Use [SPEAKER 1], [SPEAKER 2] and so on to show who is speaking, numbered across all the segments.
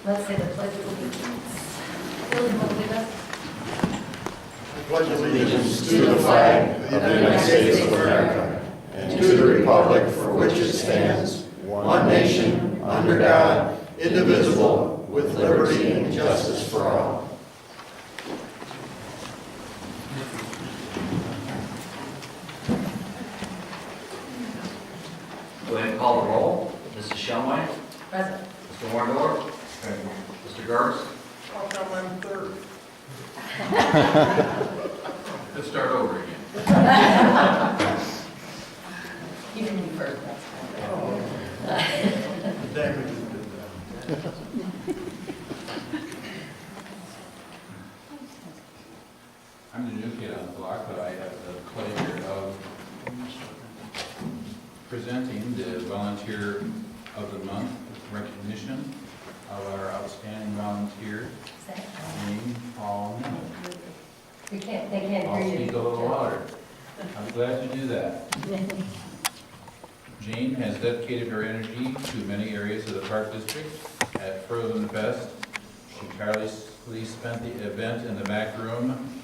[SPEAKER 1] Let's say the pledge of allegiance. Bill, you want to lead us?
[SPEAKER 2] Pledge allegiance to the flag of the United States of America and to the republic for which it stands, one nation, under God, indivisible, with liberty and justice for all.
[SPEAKER 3] Go ahead and call the roll. Mrs. Shumway.
[SPEAKER 1] Present.
[SPEAKER 3] Mr. Warndorf. Mr. Gartz.
[SPEAKER 2] How come I'm third?
[SPEAKER 3] Let's start over again.
[SPEAKER 1] You can be first, that's
[SPEAKER 2] Damage has been done.
[SPEAKER 4] I'm the new kid on the block, but I have the pleasure of presenting the Volunteer of the Month recognition of our outstanding volunteer, named Paul Miller.
[SPEAKER 1] They can't
[SPEAKER 4] I'll
[SPEAKER 1] hear you.
[SPEAKER 4] speak a little louder. I'm glad to do that. Jane has dedicated her energy to many areas of the Park District. At Frohring Fest, she tirelessly spent the event in the back room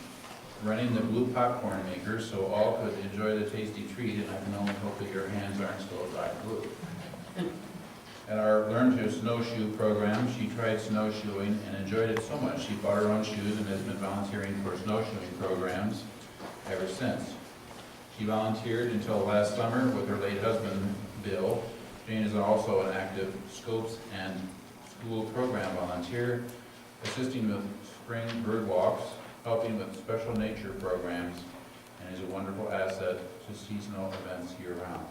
[SPEAKER 4] running the blue popcorn maker so all could enjoy the tasty treat, and I can only hope that your hands aren't still dry blue. At our Learn to Snowshoe program, she tried snowshoeing and enjoyed it so much she bought her own shoes and has been volunteering for snowshoeing programs ever since. She volunteered until last summer with her late husband, Bill. Jane is also an active Scopes and School Program volunteer, assisting with spring bird walks, helping with special nature programs, and is a wonderful asset to seasonal events year-round.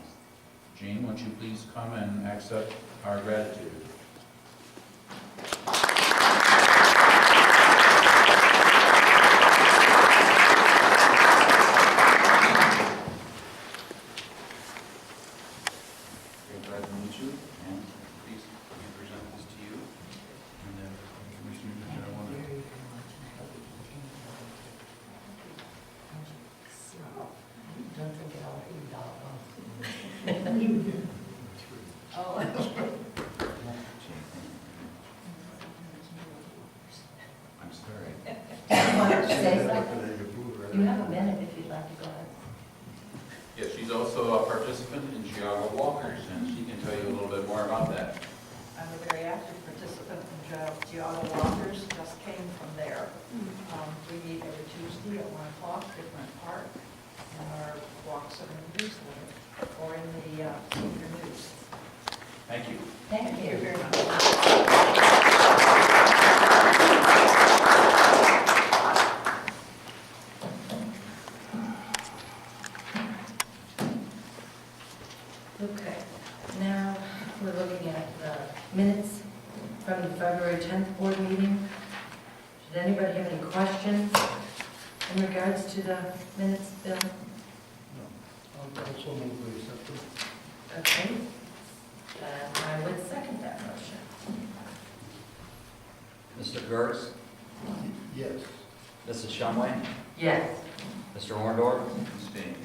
[SPEAKER 4] Jane, won't you please come and accept our gratitude? We're glad to meet you, and please let me present this to you. And then Commissioner, I want to
[SPEAKER 1] Don't drink it all, you dog. Oh.
[SPEAKER 4] I'm sorry.
[SPEAKER 1] You want to say something? You have a minute if you'd like to go ahead.
[SPEAKER 4] Yes, she's also a participant in Geauga Walkers, and she can tell you a little bit more about that.
[SPEAKER 5] I'm a very active participant in Geauga Walkers, just came from there. We meet every Tuesday at 1 o'clock, different park, and our walks are in the newsletter or in the senior news.
[SPEAKER 4] Thank you.
[SPEAKER 1] Thank you.
[SPEAKER 5] Very much.
[SPEAKER 1] Okay, now we're looking at the minutes from the February 10th board meeting. Did anybody have any questions in regards to the minutes, Bill?
[SPEAKER 2] I'll also move we accept them.
[SPEAKER 1] Okay. I would second that motion.
[SPEAKER 3] Mr. Gartz.
[SPEAKER 2] Yes.
[SPEAKER 3] Mrs. Shumway.
[SPEAKER 1] Yes.
[SPEAKER 3] Mr. Warndorf.
[SPEAKER 4] Abstain.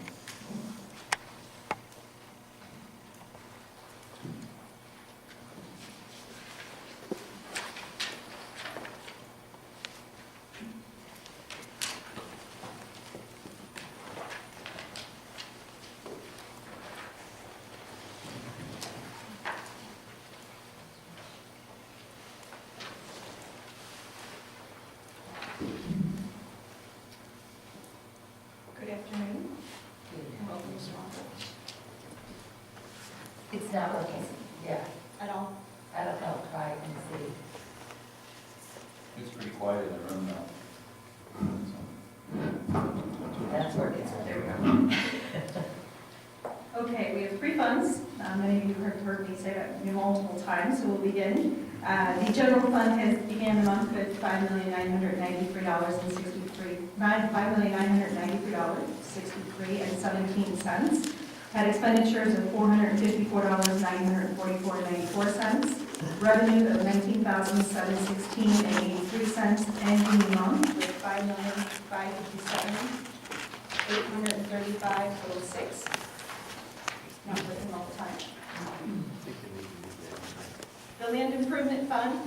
[SPEAKER 5] Good afternoon. Welcome to Swansea.
[SPEAKER 1] It's not working. Yeah,
[SPEAKER 5] At all?
[SPEAKER 1] I don't know, try and see.
[SPEAKER 4] It's pretty quiet in the room now.
[SPEAKER 1] That's working, so there we go.
[SPEAKER 6] Okay, we have three funds. Many of you have heard me say that multiple times, so we'll begin. The general fund has began the month with $5,993.63. Had expenditures of $454,944.94. Revenue of $19,716.83, ending the month with $5,557,835.06. Not with them all the time. The Land Improvement Fund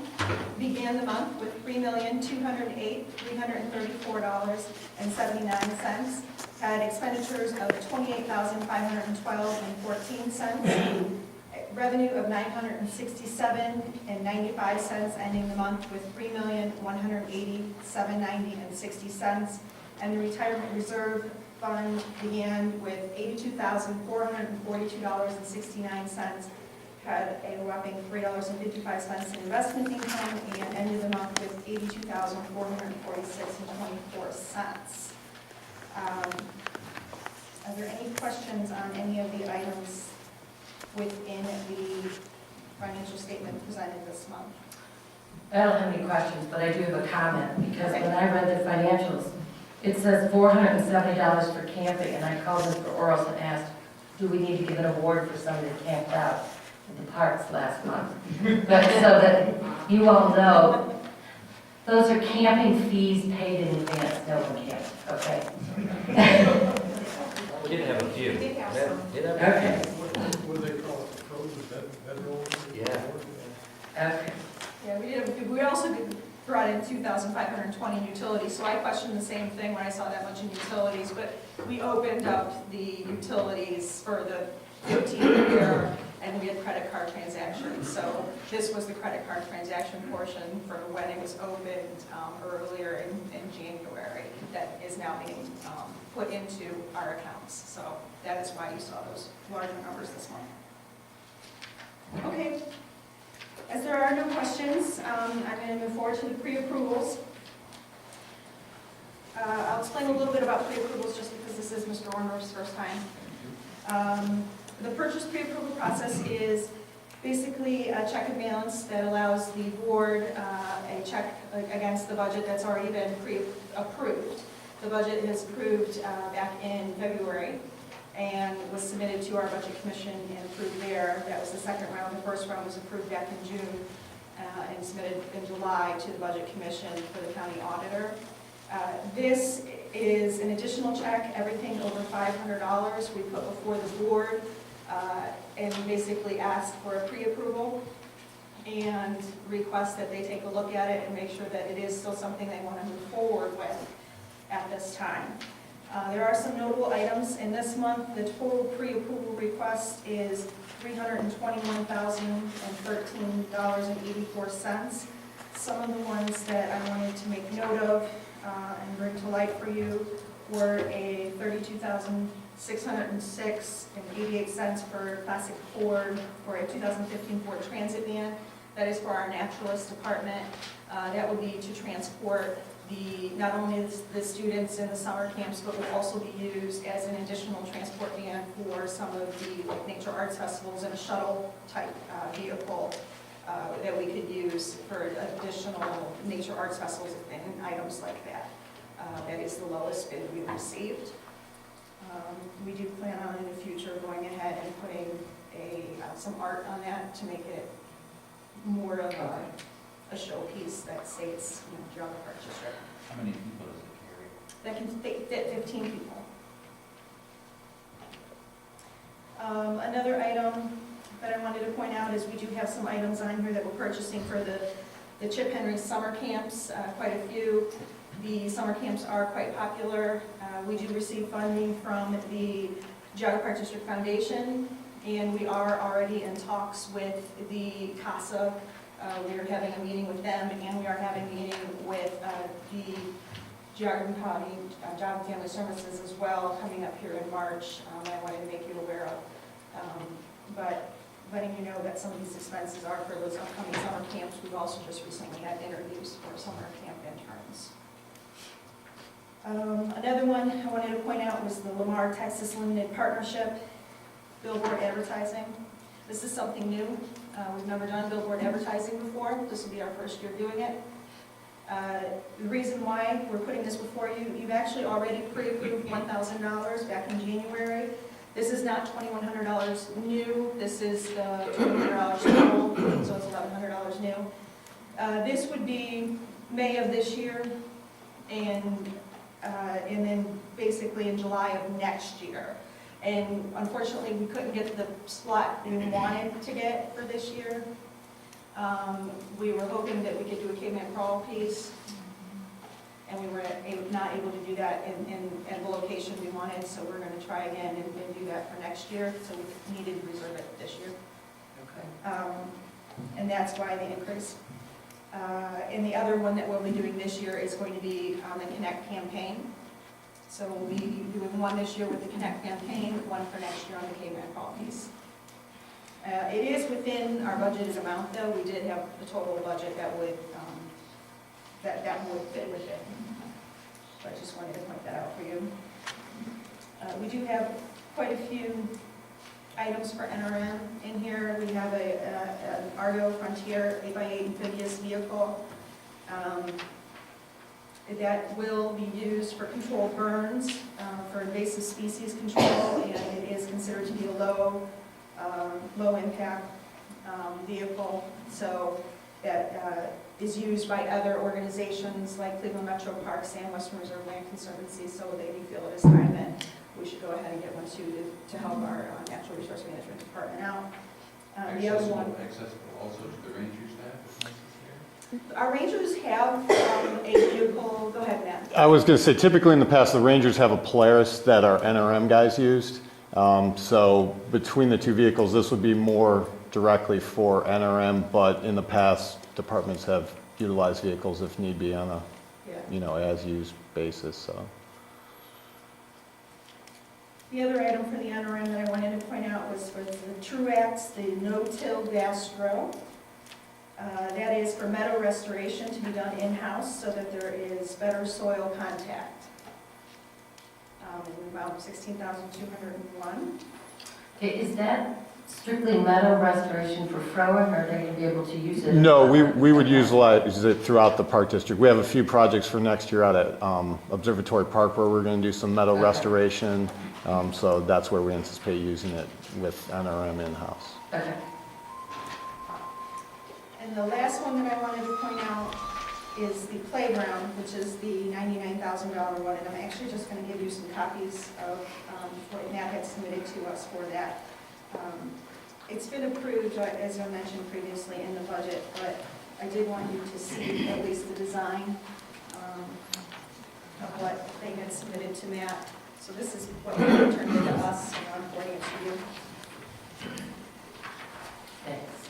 [SPEAKER 6] began the month with $3,208,334.79. Had expenditures of $28,512.14. Revenue of $967.95, ending the month with $3,187.90.60. And the Retirement Reserve Fund began with $82,442.69. Had a whopping $3.55 in investment income, and ended the month with $82,446.24. Are there any questions on any of the items within the financial statement presented this month?
[SPEAKER 1] I don't have any questions, but I do have a comment, because when I read the financials, it says $470 for camping, and I called Mr. Oros and asked, do we need to give an award for somebody that camped out in the parks last month? But so that you all know, those are camping fees paid in advance, no one camped, okay?
[SPEAKER 3] We did have a few.
[SPEAKER 6] We did have some.
[SPEAKER 1] Okay,
[SPEAKER 2] What do they call it, frozen bedroll?
[SPEAKER 3] Yeah.
[SPEAKER 1] okay.
[SPEAKER 6] Yeah, we also brought in 2,520 utilities, so I questioned the same thing when I saw that much in utilities, but we opened up the utilities for the 15th year, and we had credit card transactions. So this was the credit card transaction portion for when it was opened earlier in January that is now being put into our accounts. So that is why you saw those larger numbers this month. Okay. As there are no questions, I'm going to move forward to the pre-approvals. I'll explain a little bit about pre-approvals just because this is Mr. Orndorff's first time. The purchase pre-approval process is basically a check and balance that allows the board a check against the budget that's already been pre-approved. The budget is approved back in February and was submitted to our budget commission and approved there. That was the second round. The first round was approved back in June and submitted in July to the budget commission for the county auditor. This is an additional check. Everything over $500 we put before the board and basically ask for a pre-approval and request that they take a look at it and make sure that it is still something they want to move forward with at this time. There are some notable items in this month. The total pre-approval request is $321,013.84. Some of the ones that I wanted to make note of and bring to light for you were a $32,606.88 for classic Ford or a 2015 Ford Transit van. That is for our naturalist department. That would be to transport not only the students in the summer camps, but will also be used as an additional transport van for some of the nature arts festivals and a shuttle type vehicle that we could use for additional nature arts festivals and items like that. That is the lowest bid we received. We do plan on in the future going ahead and putting some art on that to make it more of a showpiece that states, Geography Park District.
[SPEAKER 4] How many people does it carry?
[SPEAKER 6] That can fit 15 people. Another item that I wanted to point out is we do have some items on here that we're purchasing for the Chip Henry summer camps, quite a few. The summer camps are quite popular. We do receive funding from the Geography Park District Foundation, and we are already in talks with the CASA. We are having a meeting with them, and we are having a meeting with the Geography County Job and Family Services as well, coming up here in March. I wanted to make you aware of. But letting you know that some of these expenses are for those upcoming summer camps. We've also just recently had interviews for summer camp interns. Another one I wanted to point out was the Lamar Texas Limited Partnership billboard advertising. This is something new. We've never done billboard advertising before. This will be our first year doing it. The reason why we're putting this before you, you've actually already pre-approved $1,000 back in January. This is not $2,100 new. This is the $2,100 total, so it's $1,100 new. This would be May of this year, and then basically in July of next year. And unfortunately, we couldn't get the slot we wanted to get for this year. We were hoping that we could do a caveman crawl piece, and we were not able to do that in the location we wanted, so we're going to try again and do that for next year, so we needed to reserve it this year.
[SPEAKER 1] Okay.
[SPEAKER 6] And that's why the increase. And the other one that we'll be doing this year is going to be the Connect campaign. So we'll be doing one this year with the Connect campaign, one for next year on the caveman crawl piece. It is within our budgeted amount, though. We did have the total budget that would fit with it. So I just wanted to point that out for you. We do have quite a few items for NRM in here. We have an Argo Frontier 8x8 amphibious vehicle that will be used for controlled burns, for invasive species control, and it is considered to be a low impact vehicle. So that is used by other organizations like Cleveland Metro Parks and Western Reserve Land Conservancy, so they do feel it is time that we should go ahead and get one too to help our natural resource management department out. The other one,
[SPEAKER 4] Accessible also to the ranger staff if necessary?
[SPEAKER 6] our rangers have a vehicle. Go ahead, Matt.
[SPEAKER 2] I was going to say, typically in the past, the Rangers have a Polaris that our NRM guys used. So between the two vehicles, this would be more directly for NRM, but in the past, departments have utilized vehicles if need be on a, as-used basis, so.
[SPEAKER 6] The other item for the NRM that I wanted to point out was for the Truax, the no-till gas drill. That is for meadow restoration to be done in-house so that there is better soil contact. About $16,201.
[SPEAKER 1] Okay, is that strictly meadow restoration for Frohring, or are they going to be able to use it?
[SPEAKER 2] No, we would utilize it throughout the park district. We have a few projects for next year out at Observatory Park where we're going to do some meadow restoration. So that's where we anticipate using it with NRM in-house.
[SPEAKER 1] Okay.
[SPEAKER 6] And the last one that I wanted to point out is the playground, which is the $99,000 one, and I'm actually just going to give you some copies of what Matt had submitted to us for that. It's been approved, as I mentioned previously, in the budget, but I did want you to see at least the design of what they had submitted to Matt. So this is what they turned into us, and I'm forwarding it to you.
[SPEAKER 1] Thanks.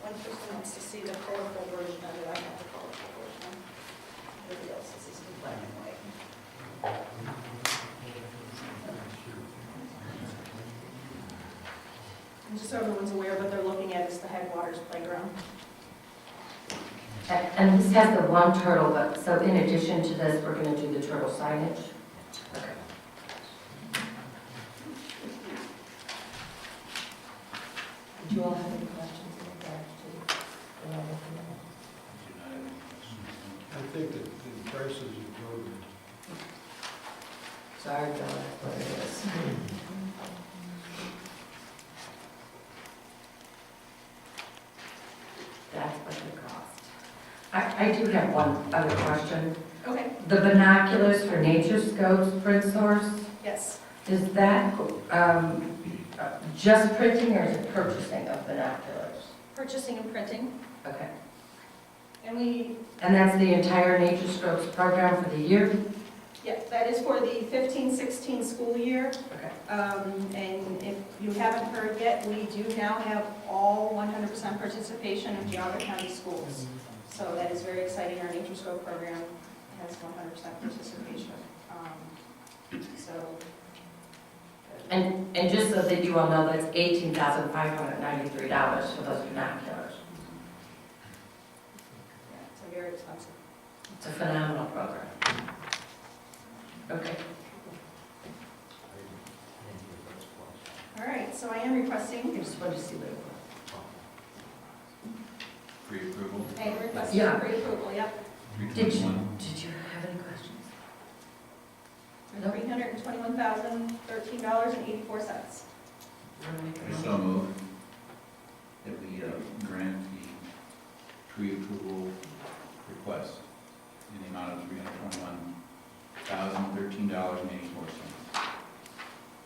[SPEAKER 6] One person wants to see the colorful version of it. I have the colorful version. Everybody else is in black and white. And just so everyone's aware, what they're looking at is the Headwaters playground.
[SPEAKER 1] And this has the one turtle, but so in addition to this, we're going to do the turtle signage? Okay. Did you all have any questions in regards to what I'm looking at?
[SPEAKER 7] I think that the prices are good.
[SPEAKER 1] Sorry, Bill, that's what it is. That's what it cost. I do have one other question.
[SPEAKER 6] Okay.
[SPEAKER 1] The binoculars for nature scopes print source,
[SPEAKER 6] Yes.
[SPEAKER 1] is that just printing or is it purchasing of binoculars?
[SPEAKER 6] Purchasing and printing.
[SPEAKER 1] Okay.
[SPEAKER 6] And
[SPEAKER 1] that's the entire nature scopes program for the year?
[SPEAKER 6] yeah, that is for the 15-16 school year.
[SPEAKER 1] Okay.
[SPEAKER 6] And if you haven't heard yet, we do now have all 100% participation of Geauga County schools. So that is very exciting. Our Nature Scope program has 100% participation.
[SPEAKER 1] And just so that you all know, that's $18,593 for those binoculars.
[SPEAKER 6] Yeah, it's a very expensive.
[SPEAKER 1] It's a phenomenal program. Okay.
[SPEAKER 6] All right, so I am requesting,
[SPEAKER 1] I just wanted to see what it was.
[SPEAKER 4] Pre-approval,
[SPEAKER 6] I am requesting
[SPEAKER 1] Yeah.
[SPEAKER 6] pre-approval, yep.
[SPEAKER 1] Did
[SPEAKER 4] 321.
[SPEAKER 1] you have any questions?
[SPEAKER 6] $321,013.84.
[SPEAKER 4] I so move that we grant the pre-approval for request in the amount of $321,013.84.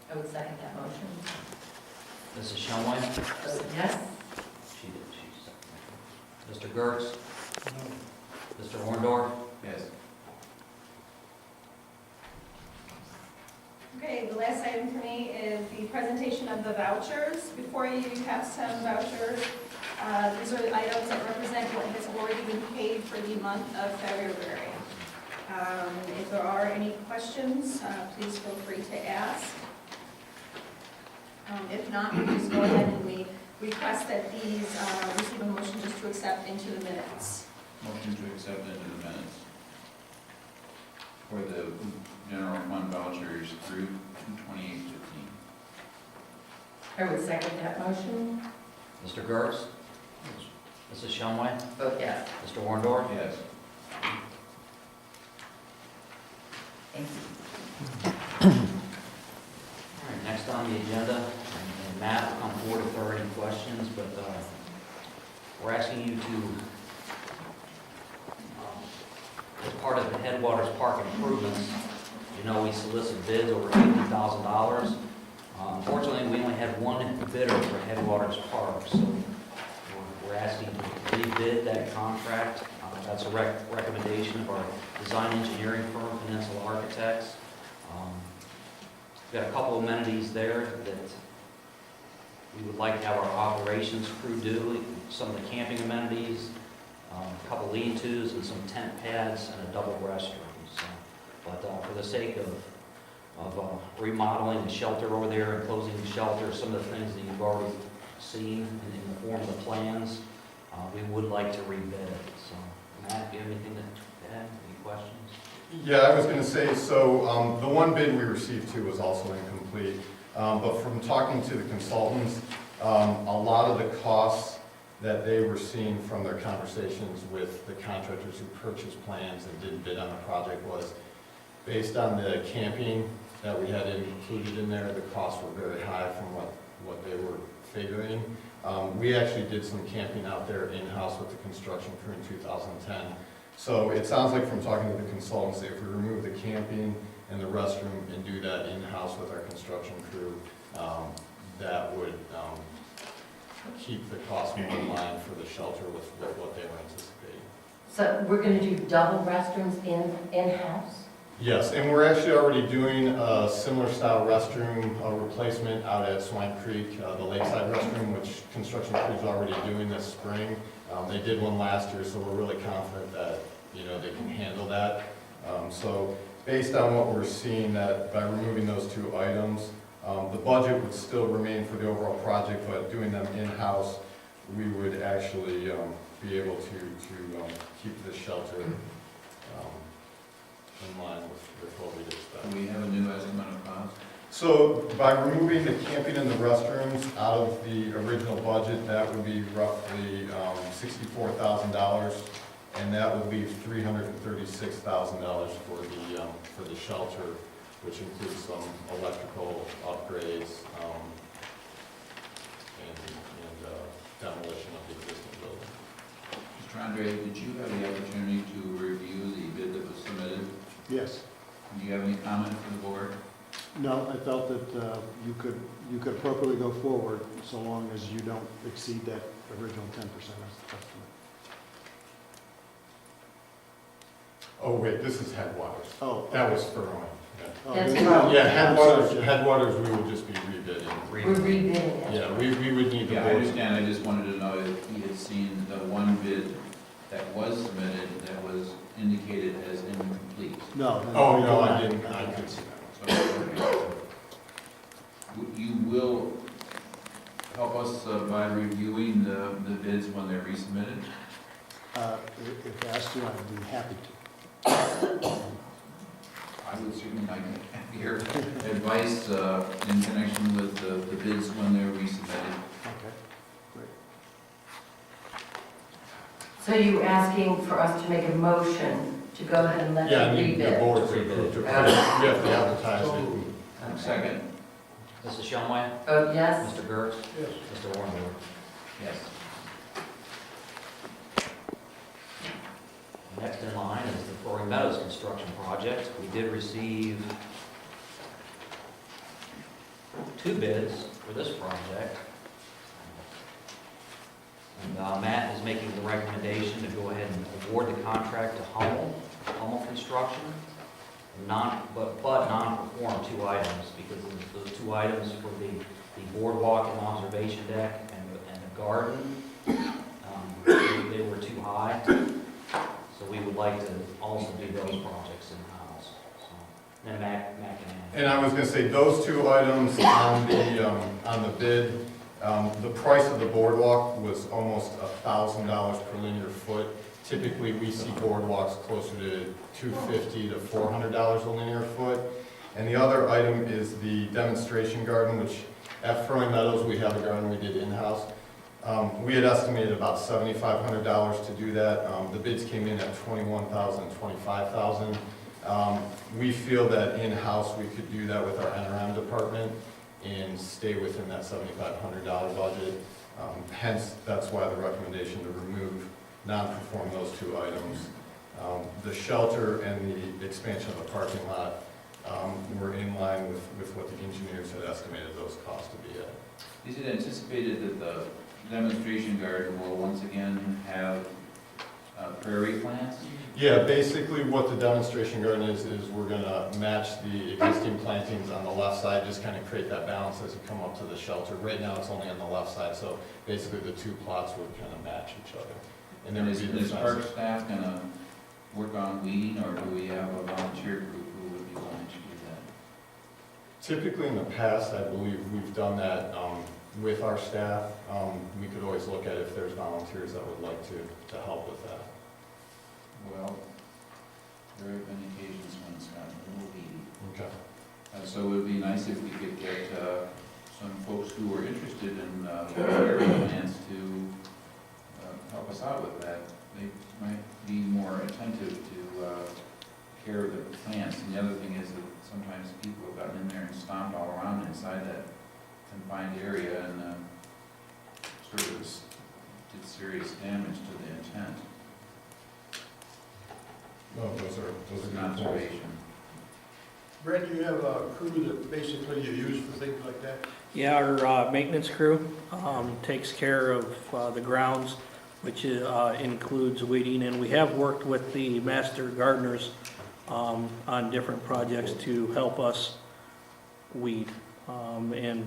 [SPEAKER 1] I would second that motion.
[SPEAKER 3] Mrs. Shumway?
[SPEAKER 1] Yes?
[SPEAKER 3] She did, she seconded. Mr. Gertz? Mr. Orndorff?
[SPEAKER 4] Yes.
[SPEAKER 6] Okay, the last item for me is the presentation of the vouchers. Before you have some vouchers. These are the items that represent what has already been paid for the month of February. If there are any questions, please feel free to ask. If not, we just go ahead and we request that these receive a motion just to accept into the minutes.
[SPEAKER 4] Motion to accept into the minutes for the general fund vouchers through 2/28/15.
[SPEAKER 1] I would second that motion.
[SPEAKER 3] Mr. Gertz? Mrs. Shumway?
[SPEAKER 1] Vote yes.
[SPEAKER 3] Mr. Orndorff?
[SPEAKER 4] Yes.
[SPEAKER 1] Thank you.
[SPEAKER 3] All right, next on the agenda, and Matt will come forward if there are any questions, but we're asking you to, as part of the Headwaters Park improvements, you know, we solicit bids over $50,000. Unfortunately, we only had one bidder for Headwaters Park, so we're asking to rebid that contract. That's a recommendation of our design engineering firm, Peninsula Architects. We've got a couple amenities there that we would like to have our operations crew do. Some of the camping amenities, a couple lean-tos and some tent pads and a double restroom. So, but for the sake of remodeling the shelter over there and closing the shelter, some of the things that you've already seen in the form of the plans, we would like to rebid it. So, Matt, do you have anything to add? Any questions?
[SPEAKER 2] Yeah, I was going to say, so the one bid we received too was also incomplete. But from talking to the consultants, a lot of the costs that they were seeing from their conversations with the contractors who purchased plans and didn't bid on the project was based on the camping that we had included in there. The costs were very high from what they were figuring. We actually did some camping out there in-house with the construction crew in 2010. So it sounds like from talking to the consultants, if we remove the camping and the restroom and do that in-house with our construction crew, that would keep the cost more in line for the shelter with what they were anticipating.
[SPEAKER 1] So we're going to do double restrooms in-house?
[SPEAKER 2] Yes, and we're actually already doing a similar style restroom replacement out at Swine Creek, the lakeside restroom, which construction crew is already doing this spring. They did one last year, so we're really confident that, you know, they can handle that. So based on what we're seeing, that by removing those two items, the budget would still remain for the overall project, but doing them in-house, we would actually be able to keep the shelter in line with what we'd expect.
[SPEAKER 4] Do we have a new estimate of cost?
[SPEAKER 2] So by removing the camping and the restrooms out of the original budget, that would be roughly $64,000, and that would leave $336,000 for the shelter, which includes some electrical upgrades and demolition of the existing building.
[SPEAKER 4] Mr. Andre, did you have the opportunity to review the bid that was submitted?
[SPEAKER 7] Yes.
[SPEAKER 4] Do you have any comment for the board?
[SPEAKER 7] No, I felt that you could appropriately go forward so long as you don't exceed that original 10% estimate.
[SPEAKER 2] Oh, wait, this is Headwaters.
[SPEAKER 7] Oh.
[SPEAKER 2] That was Frohring. Yeah.
[SPEAKER 7] Oh,
[SPEAKER 1] That's
[SPEAKER 7] this-
[SPEAKER 1] wrong.
[SPEAKER 2] Yeah,
[SPEAKER 7] I'm sorry.
[SPEAKER 2] Headwaters, we would just be rebidding.
[SPEAKER 1] We're rebidding it.
[SPEAKER 2] Yeah, we would need the
[SPEAKER 4] Yeah, I
[SPEAKER 2] board.
[SPEAKER 4] understand, I just wanted to know if he had seen the one bid that was submitted that was indicated as incomplete.
[SPEAKER 7] No.
[SPEAKER 2] Oh, no, I didn't, I couldn't see that.
[SPEAKER 4] So, you will help us by reviewing the bids when they're resubmitted?
[SPEAKER 7] If asked to, I'd be happy to.
[SPEAKER 4] I would certainly like to have your advice in connection with the bids when they're resubmitted.
[SPEAKER 7] Okay, great.
[SPEAKER 1] So you asking for us to make a motion to go ahead and let
[SPEAKER 2] Yeah, I
[SPEAKER 1] them
[SPEAKER 2] need the
[SPEAKER 1] rebid?
[SPEAKER 2] board to approve to, we have to advertise it.
[SPEAKER 1] Okay.
[SPEAKER 4] Second.
[SPEAKER 3] Mrs. Shumway?
[SPEAKER 1] Vote yes?
[SPEAKER 3] Mr. Gertz?
[SPEAKER 7] Yes.
[SPEAKER 3] Mr. Orndorff?
[SPEAKER 4] Yes.
[SPEAKER 3] Next in line is the Frohring Meadows construction project. We did receive 2 bids for this project. And Matt is making the recommendation to go ahead and award the contract to Hummel Construction, but non-perform 2 items, because those 2 items for the boardwalk and observation deck and the garden, they were too high. So we would like to also do those projects in-house. So, then Matt can add.
[SPEAKER 2] And I was gonna say, those 2 items on the bid, the price of the boardwalk was almost $1,000 per linear foot. Typically, we see boardwalks closer to $250 to $400 a linear foot. And the other item is the demonstration garden, which at Frohring Meadows, we have a garden we did in-house. We had estimated about $7,500 to do that. The bids came in at $21,000, $25,000. We feel that in-house we could do that with our NRM department and stay within that $7,500 budget. Hence, that's why the recommendation to remove, non-perform those 2 items. The shelter and the expansion of the parking lot were in line with what the engineers had estimated those costs to be at.
[SPEAKER 4] Is it anticipated that the demonstration garden will once again have prairie plants?
[SPEAKER 2] Yeah, basically what the demonstration garden is we're gonna match the existing plantings on the left side, just kind of create that balance as you come up to the shelter. Right now, it's only on the left side, so basically the 2 plots would kind of match each other. And then
[SPEAKER 4] Is park staff gonna work on weeding, or do we have a volunteer group who would be willing to do that?
[SPEAKER 2] Typically in the past, I believe we've done that with our staff. We could always look at if there's volunteers that would like to help with that.
[SPEAKER 4] Well, there have been occasions when it's gotten a little weedy.
[SPEAKER 2] Okay.
[SPEAKER 4] So it would be nice if we could get some folks who are interested in prairie plants to help us out with that. They might be more attentive to care of the plants. And the other thing is that sometimes people have gotten in there and stomped all around inside that confined area and sort of did serious damage to the intent.
[SPEAKER 2] No, those are good points.
[SPEAKER 4] Conservation.
[SPEAKER 8] Brett, you have a crew that basically you use for things like that?
[SPEAKER 9] Yeah, our maintenance crew takes care of the grounds, which includes weeding, and we have worked with the master gardeners on different projects to help us weed and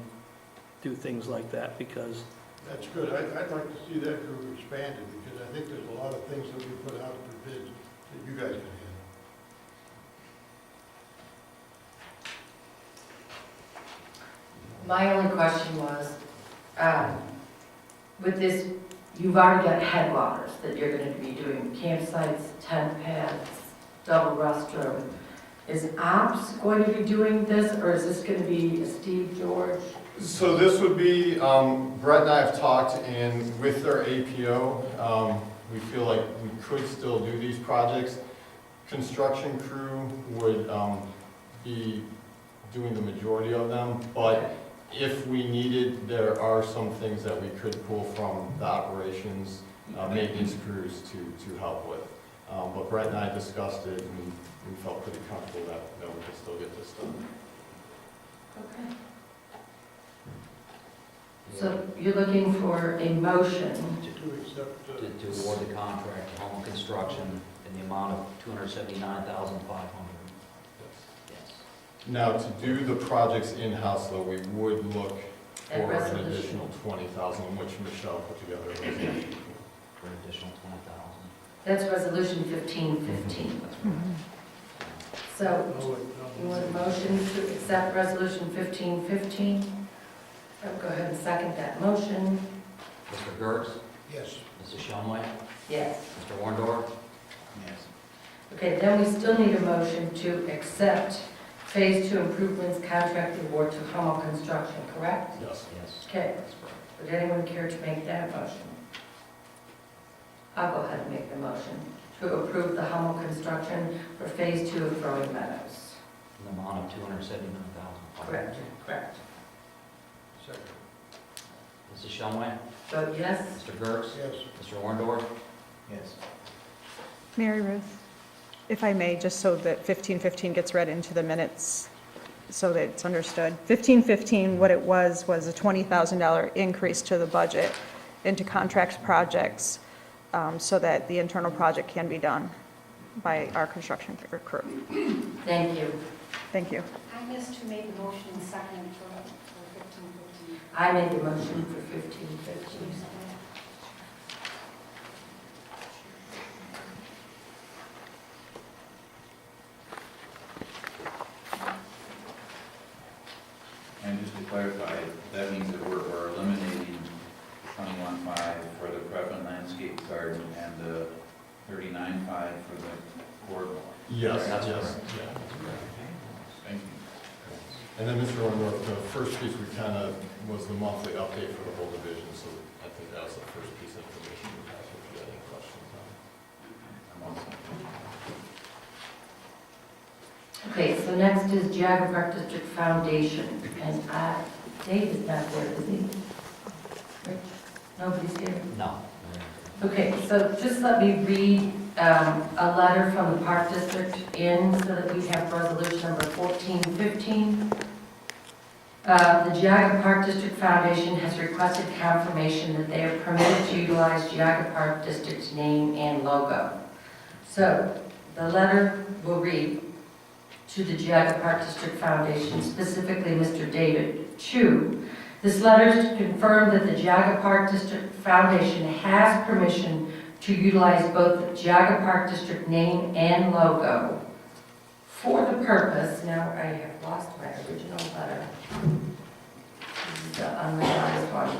[SPEAKER 9] do things like that, because
[SPEAKER 8] That's good. I'd like to see that group expanded, because I think there's a lot of things that we put out for bids that you guys can handle.
[SPEAKER 1] My only question was, with this, you've already got Headwaters that you're going to be doing campsites, tent pads, double restroom. Is Ops going to be doing this, or is this going to be Steve George?
[SPEAKER 2] So this would be, Brett and I have talked, and with their APO, we feel like we could still do these projects. Construction crew would be doing the majority of them, but if we needed, there are some things that we could pull from the operations, maintenance crews to help with. But Brett and I discussed it, and we felt pretty comfortable that we could still get this done.
[SPEAKER 1] Okay. So you're looking for a motion
[SPEAKER 8] To accept,
[SPEAKER 3] To award the contract to Hummel Construction in the amount of $279,500. Yes.
[SPEAKER 2] Now, to do the projects in-house, though, we would look for
[SPEAKER 1] And
[SPEAKER 2] an
[SPEAKER 1] resolution.
[SPEAKER 2] additional $20,000, which Michelle put together. a resolution.
[SPEAKER 3] For an additional $20,000.
[SPEAKER 1] That's resolution 1515.
[SPEAKER 3] That's right.
[SPEAKER 1] So you want a motion to accept resolution 1515? I'll go ahead and second that motion.
[SPEAKER 3] Mr. Gertz,
[SPEAKER 8] yes.
[SPEAKER 3] Mrs. Shumway,
[SPEAKER 1] Yes.
[SPEAKER 3] Mr. Warndorf,
[SPEAKER 4] Yes.
[SPEAKER 1] Okay, then we still need a motion to accept Phase 2 improvements contract award to Hummel Construction, correct?
[SPEAKER 2] Yes.
[SPEAKER 3] yes,
[SPEAKER 1] Okay,
[SPEAKER 3] that's correct.
[SPEAKER 1] would anyone care to make that motion? I'll go ahead and make the motion to approve the Hummel Construction for Phase 2 of Frohring Meadows.
[SPEAKER 3] In the amount of $279,500.
[SPEAKER 1] Correct, correct.
[SPEAKER 8] Second.
[SPEAKER 3] Mrs. Shumway,
[SPEAKER 1] Vote yes?
[SPEAKER 3] Mr. Gertz,
[SPEAKER 8] Yes.
[SPEAKER 3] Mr. Warndorf,
[SPEAKER 4] Yes.
[SPEAKER 10] Mary Ruth, if I may, just so that 1515 gets read into the minutes, so that it's understood. 1515, what it was a $20,000 increase to the budget into contract projects, so that the internal project can be done by our construction crew.
[SPEAKER 1] Thank you.
[SPEAKER 10] Thank you.
[SPEAKER 11] I missed who made the motion second for 1515.
[SPEAKER 1] I made the motion for 1515.
[SPEAKER 4] And just to clarify, that means that we're eliminating 21.5 for the prep and landscape garden and the 39.5 for the boardwalk.
[SPEAKER 2] Yes,
[SPEAKER 3] That's
[SPEAKER 2] yes,
[SPEAKER 3] correct.
[SPEAKER 2] yeah.
[SPEAKER 4] Thank you.
[SPEAKER 2] And then, Mr. Orndorff, the first piece we kind of was the monthly update for the whole division, so I think that was the first piece of information we had, if you had any questions on it.
[SPEAKER 4] I'm all set.
[SPEAKER 1] Okay, so next is Jagger Park District Foundation, and Dave is not there, is he? Rich? Nobody's here?
[SPEAKER 3] No.
[SPEAKER 1] Okay, so just let me read a letter from the Park District in so that we have resolution number 1415. The Jagger Park District Foundation has requested confirmation that they are permitted to utilize Jagger Park District's name and logo. So the letter will read, to the Jagger Park District Foundation, specifically Mr. David Chu. This letter is to confirm that the Jagger Park District Foundation has permission to utilize both the Jagger Park District name and logo for the purpose, now I have lost my original letter. This is the unrevised one.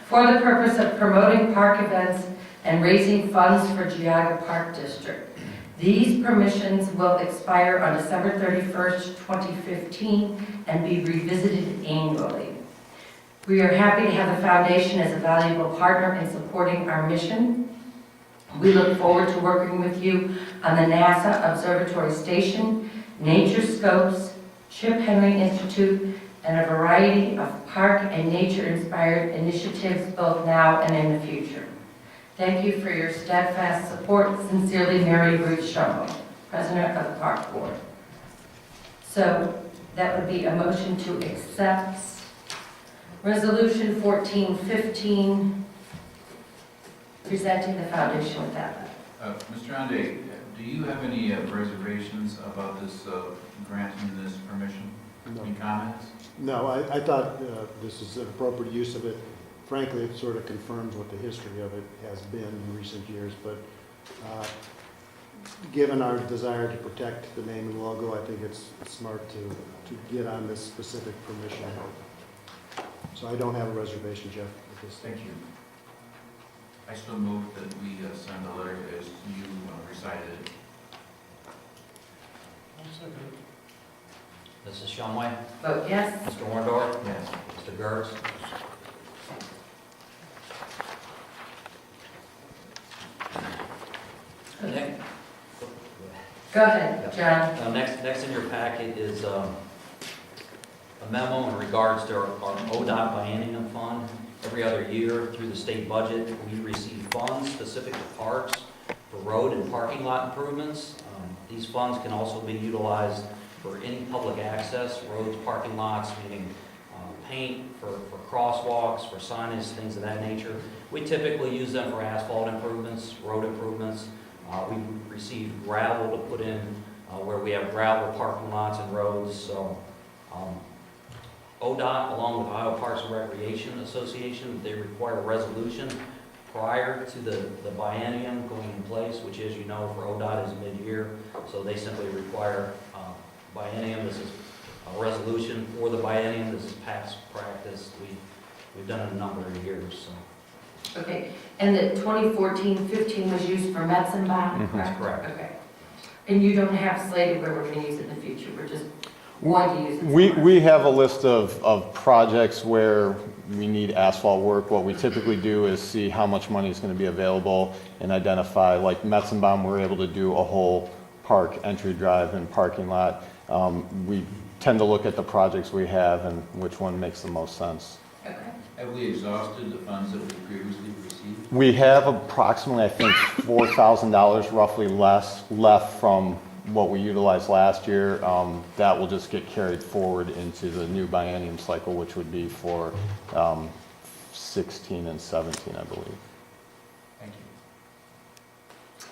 [SPEAKER 1] For the purpose of promoting park events and raising funds for Jagger Park District. These permissions will expire on December 31st, 2015 and be revisited annually. We are happy to have the foundation as a valuable partner in supporting our mission. We look forward to working with you on the NASA Observatory Station, Nature Scopes, Chip Henry Institute, and a variety of park and nature-inspired initiatives both now and in the future. Thank you for your steadfast support. Sincerely, Mary Ruth Shumway, President of the Park Board. So that would be a motion to accept Resolution 1415, presenting the foundation with that.
[SPEAKER 4] Mr. Ande, do you have any reservations about this granting this permission?
[SPEAKER 7] No.
[SPEAKER 4] Any comments?
[SPEAKER 7] No, I thought this is an appropriate use of it. Frankly, it sort of confirms what the history of it has been in recent years, but given our desire to protect the name and logo, I think it's smart to get on this specific permission. So I don't have a reservation, Jeff, at this stage.
[SPEAKER 4] Thank you. I still move that we send a letter as you recited it.
[SPEAKER 3] Mrs. Shumway?
[SPEAKER 1] Vote yes.
[SPEAKER 3] Mr. Orndorff?
[SPEAKER 4] Yes.
[SPEAKER 3] Mr. Gertz? Okay.
[SPEAKER 1] Go ahead, John.
[SPEAKER 3] Next in your packet is a memo in regards to our ODOT biennium fund. Every other year through the state budget, we receive funds specific to parks for road and parking lot improvements. These funds can also be utilized for any public access, roads, parking lots, meaning paint for crosswalks, for signage, things of that nature. We typically use them for asphalt improvements, road improvements. We receive gravel to put in where we have gravel parking lots and roads. So ODOT, along with Iowa Parks and Recreation Association, they require a resolution prior to the biennium going in place, which, as you know, for ODOT is mid-year. So they simply require biennium. This is a resolution for the biennium. This is past practice. We've done it a number of years. So.
[SPEAKER 1] Okay, and the 2014-15 was used for Metzenbach?
[SPEAKER 3] That's correct.
[SPEAKER 1] Okay. And you don't have slated where we're going to use it in the future? We're just going to use it?
[SPEAKER 2] We have a list of projects where we need asphalt work. What we typically do is see how much money is going to be available and identify, like Metzenbaum, we're able to do a whole park entry drive and parking lot. We tend to look at the projects we have and which one makes the most sense.
[SPEAKER 1] Okay.
[SPEAKER 4] Have we exhausted the funds that we previously received?
[SPEAKER 2] We have approximately, I think, $4,000 roughly left from what we utilized last year. That will just get carried forward into the new biennium cycle, which would be for 16 and 17, I believe.
[SPEAKER 4] Thank you.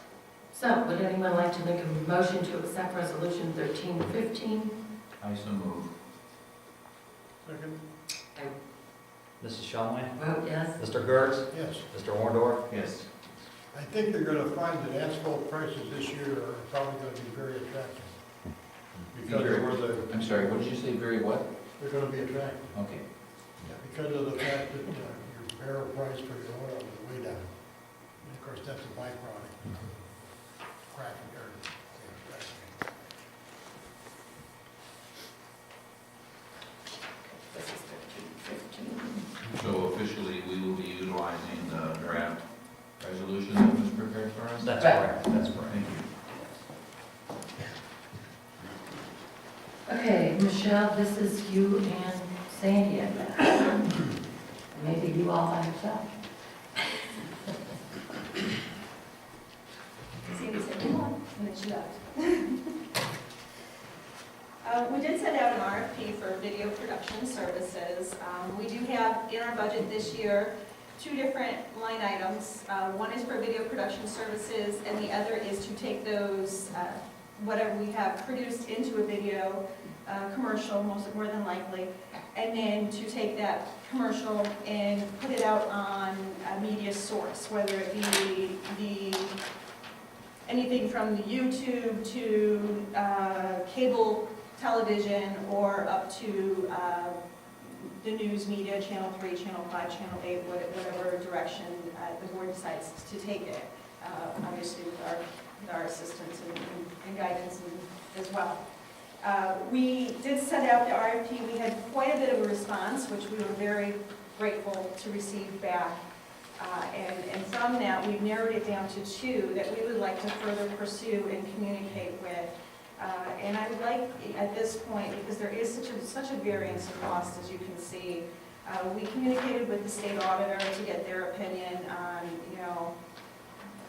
[SPEAKER 1] So, would anyone like to make a motion to accept Resolution 1315?
[SPEAKER 4] I so move.
[SPEAKER 8] Second?
[SPEAKER 3] Mrs. Shumway,
[SPEAKER 1] Vote yes.
[SPEAKER 3] Mr. Gertz,
[SPEAKER 8] Yes.
[SPEAKER 3] Mr. Orndorff,
[SPEAKER 4] Yes.
[SPEAKER 8] I think you're gonna find that asphalt prices this year are probably gonna be very attractive. Because of where
[SPEAKER 4] I'm sorry, what did you say, very what?
[SPEAKER 8] they're gonna be attractive.
[SPEAKER 4] Okay.
[SPEAKER 8] Because of the fact that your barrel price for your oil is way down. And of course, that's a byproduct. Cracking or,
[SPEAKER 1] This is 1315.
[SPEAKER 4] So officially, we will be utilizing the draft resolution that was prepared for us?
[SPEAKER 3] that's
[SPEAKER 1] Right.
[SPEAKER 3] correct, that's correct.
[SPEAKER 4] Thank you.
[SPEAKER 1] Okay, Michelle, this is you and Sandy, I guess. Maybe you all by yourself.
[SPEAKER 6] Sandy said, "Come on," and then she left. We did send out an RFP for video production services. We do have in our budget this year 2 different line items. One is for video production services, and the other is to take those, whatever we have produced into a video commercial, more than likely, and then to take that commercial and put it out on a media source, whether it be anything from the YouTube to cable television or up to the news media, Channel 3, Channel 5, Channel 8, whatever direction the board decides to take it, obviously with our assistance and guidance as well. We did send out the RFP. We had quite a bit of a response, which we were very grateful to receive back. And from that, we've narrowed it down to 2 that we would like to further pursue and communicate with. And I would like, at this point, because there is such a variance in cost, as you can see, we communicated with the state auditor to get their opinion on,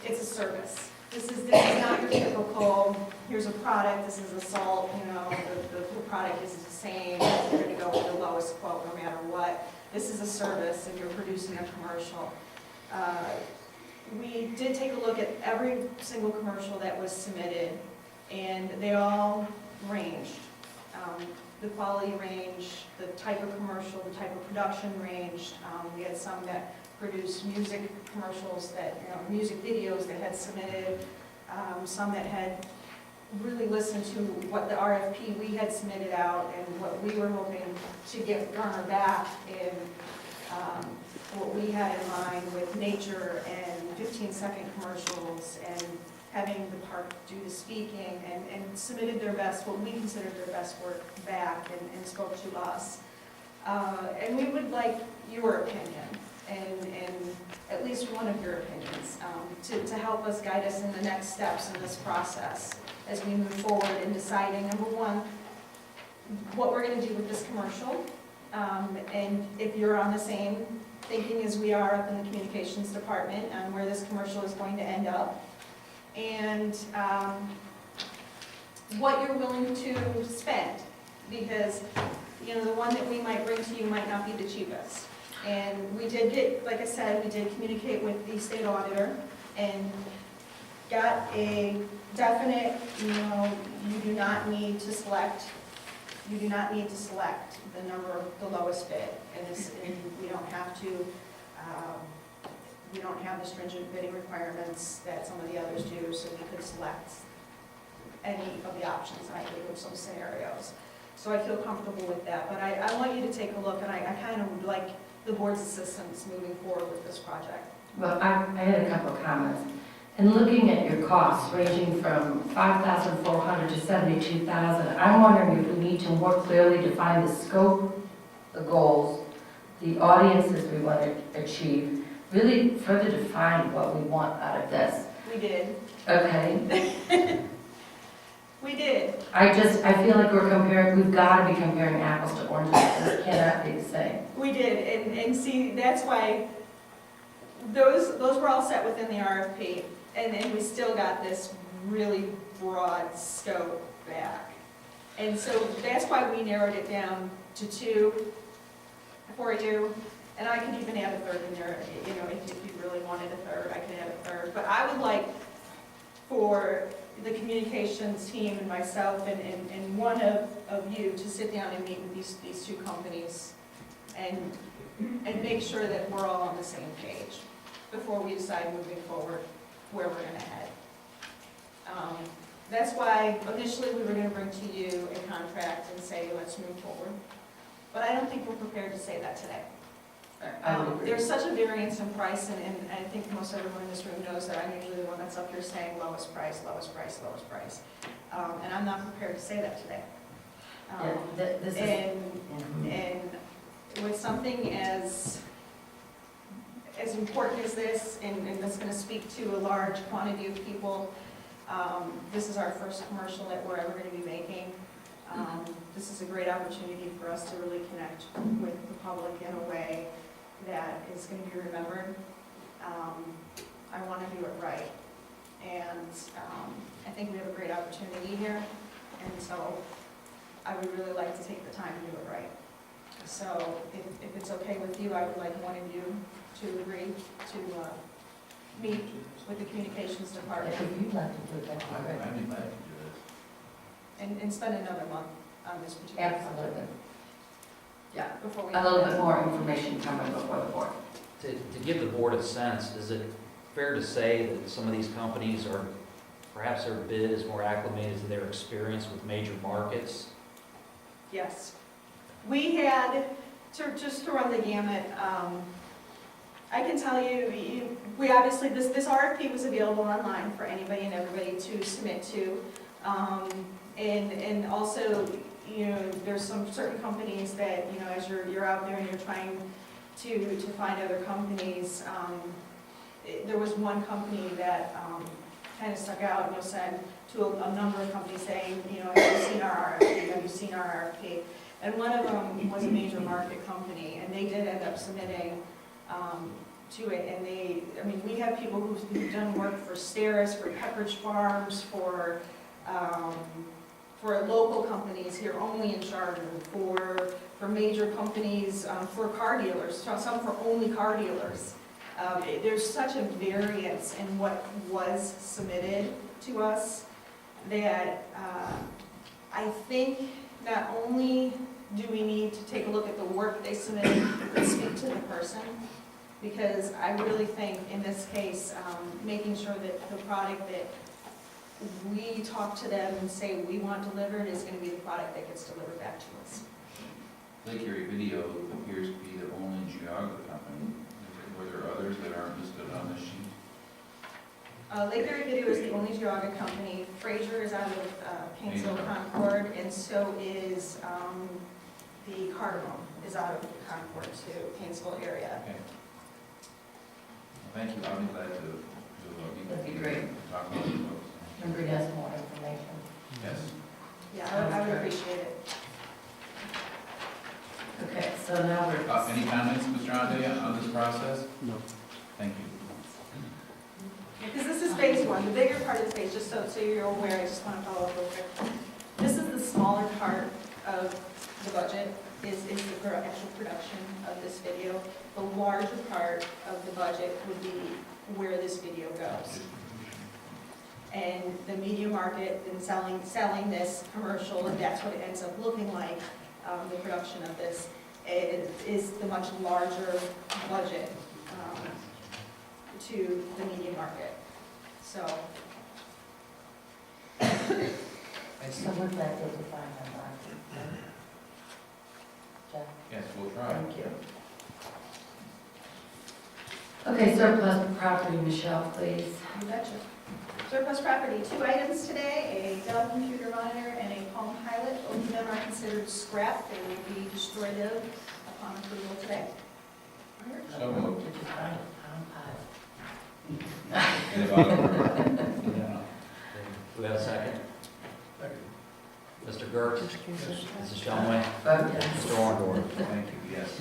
[SPEAKER 6] it's a service. This is not your typical, here's a product, this is a salt, the product is the same, you're going to go with the lowest quote no matter what. This is a service and you're producing a commercial. We did take a look at every single commercial that was submitted, and they all ranged. The quality range, the type of commercial, the type of production ranged. We had some that produced music commercials music videos that had submitted, some that had really listened to what the RFP we had submitted out and what we were hoping to garner back in what we had in mind with nature and 15-second commercials and having the park do the speaking and submitted their best, what we considered their best work back and spoke to us. And we would like your opinion and at least one of your opinions to help us guide us in the next steps in this process as we move forward in deciding, number one, what we're going to do with this commercial. And if you're on the same thinking as we are up in the communications department on where this commercial is going to end up. And what you're willing to spend, because the one that we might bring to you might not be the cheapest. And we did get, like I said, we did communicate with the state auditor and got a definite, you do not need to select the number, the lowest bid. And we don't have to, we don't have the stringent bidding requirements that some of the others do, so we could select any of the options, and I gave them some scenarios. So I feel comfortable with that, but I want you to take a look, and I kind of would like the board's assistance moving forward with this project.
[SPEAKER 1] Well, I had a couple of comments. In looking at your costs ranging from $5,400 to $72,000, I'm wondering if we need to more clearly define the scope, the goals, the audiences we want to achieve, really further define what we want out of this.
[SPEAKER 6] We did.
[SPEAKER 1] Okay.
[SPEAKER 6] We did.
[SPEAKER 1] I feel like we've got to be comparing apples to oranges. This cannot be the same.
[SPEAKER 6] We did, and see, that's why those were all set within the RFP, and we still got this really broad scope back. And so that's why we narrowed it down to 2 for you, and I could even add a third in there, you know, if you really wanted a third, I could add a third. But I would like for the communications team and myself and one of you to sit down and meet with these 2 companies and make sure that we're all on the same page before we decide moving forward where we're gonna head. That's why initially we were gonna bring to you a contract and say, let's move forward. But I don't think we're prepared to say that today.
[SPEAKER 1] I would agree.
[SPEAKER 6] There's such a variance in price, and I think most everyone in this room knows that I'm usually the one that's up here saying lowest price, lowest price, lowest price. And I'm not prepared to say that today.
[SPEAKER 1] This is.
[SPEAKER 6] And with something as important as this, and that's going to speak to a large quantity of people, this is our first commercial that we're ever going to be making. This is a great opportunity for us to really connect with the public in a way that is going to be remembered. I want to do it right. And I think we have a great opportunity here. And so I would really like to take the time to do it right. So if it's okay with you, I would like one of you to agree to meet with the communications department
[SPEAKER 1] If you'd like to do that,
[SPEAKER 4] I'm
[SPEAKER 1] great.
[SPEAKER 4] glad to do this.
[SPEAKER 6] and spend another month on this particular
[SPEAKER 1] Absolutely.
[SPEAKER 6] project.
[SPEAKER 1] Yeah.
[SPEAKER 6] Before we.
[SPEAKER 1] A little bit more information coming before the board.
[SPEAKER 3] To give the board a sense, is it fair to say that some of these companies are, perhaps their bid is more acclimated to their experience with major markets?
[SPEAKER 6] Yes. We had, just to run the gamut, I can tell you, we obviously, this RFP was available online for anybody and everybody to submit to. And also, you know, there's some certain companies that, you know, as you're out there and you're trying to find other companies, there was one company that kind of stuck out, and you'll send to a number of companies saying, you know, have you seen our RFP? Have you seen our RFP? And one of them was a major market company, and they did end up submitting to it. And they, I mean, we have people who've done work for Steris, for Pepperidge Farms, for local companies here only in Chardon, for major companies, for car dealers, some for only car dealers. There's such a variance in what was submitted to us that I think not only do we need to take a look at the work they submitted, but speak to the person, because I really think in this case, making sure that the product that we talk to them and say we want delivered is going to be the product that gets delivered back to us.
[SPEAKER 4] Lake Erie Video appears to be the only Geauga company. Were there others that aren't listed on the sheet?
[SPEAKER 6] Lake Erie Video is the only Geauga company. Fraser is out of Painesville, Concord, and so is the Cardamom is out of Concord too, Painesville area.
[SPEAKER 4] Okay. Well, thank you. I'll be glad to meet
[SPEAKER 1] That'd be
[SPEAKER 4] with you
[SPEAKER 1] great.
[SPEAKER 4] and talk about the folks.
[SPEAKER 1] Remember, has more information.
[SPEAKER 4] Yes.
[SPEAKER 6] Yeah, I would appreciate it.
[SPEAKER 1] Okay, so now we're.
[SPEAKER 4] Any comments, Mr. Ande, on this process?
[SPEAKER 7] No.
[SPEAKER 4] Thank you.
[SPEAKER 6] Because this is phase one, the bigger part is phase, just so you're aware, I just want to follow up real quick. This is the smaller part of the budget, is the actual production of this video. The larger part of the budget would be where this video goes. And the media market and selling this commercial, and that's what it ends up looking like, the production of this, it is the much larger budget to the media market. So.
[SPEAKER 1] So with that, you'll define that market. Jeff?
[SPEAKER 4] Yes, we'll try.
[SPEAKER 1] Thank you. Okay, surplus property, Michelle, please.
[SPEAKER 6] You betcha. Surplus property, 2 items today, a Dell computer monitor and a Palm Pilot. Both of them are considered scrap. They will be destroyed upon approval today.
[SPEAKER 4] So moved.
[SPEAKER 1] Did you find it?
[SPEAKER 4] In about a-
[SPEAKER 3] Do we have a second?
[SPEAKER 8] Second.
[SPEAKER 3] Mr. Gertz, Mrs. Shumway,
[SPEAKER 1] Vote yes.
[SPEAKER 3] Mr. Orndorff.
[SPEAKER 4] Thank you, yes.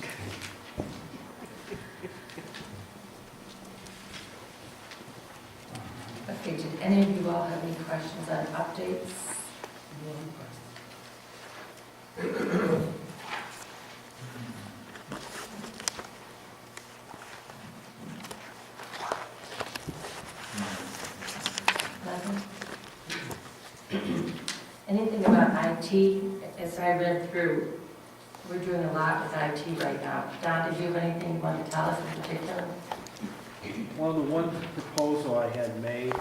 [SPEAKER 1] Okay, did any of you all have any questions on updates? Nothing? Anything about IT? As I read through, we're doing a lot with IT right now. Don, did you have anything you want to tell us in particular?
[SPEAKER 12] Well, the one proposal I had made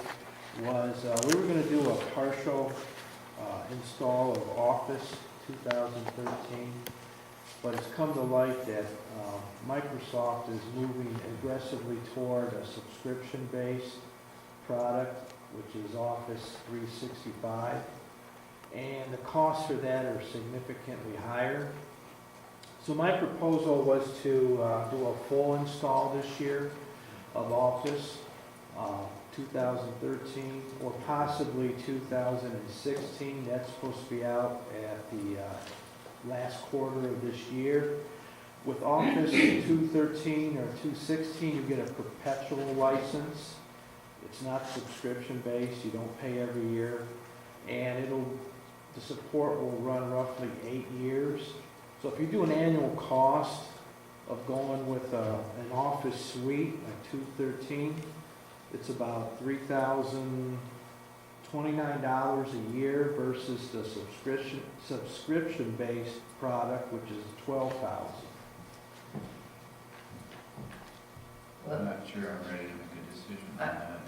[SPEAKER 12] was, we were gonna do a partial install of Office 2013, but it's come to light that Microsoft is moving aggressively toward a subscription-based product, which is Office 365, and the costs for that are significantly higher. So my proposal was to do a full install this year of Office 2013, or possibly 2016. That's supposed to be out at the last quarter of this year. With Office 213 or 216, you get a perpetual license. It's not subscription-based, you don't pay every year, and the support will run roughly 8 years. So if you do an annual cost of going with an Office suite like 213, it's about $3,029 a year versus the subscription-based product, which is $12,000.
[SPEAKER 4] I'm not sure I'm ready to make a decision on that.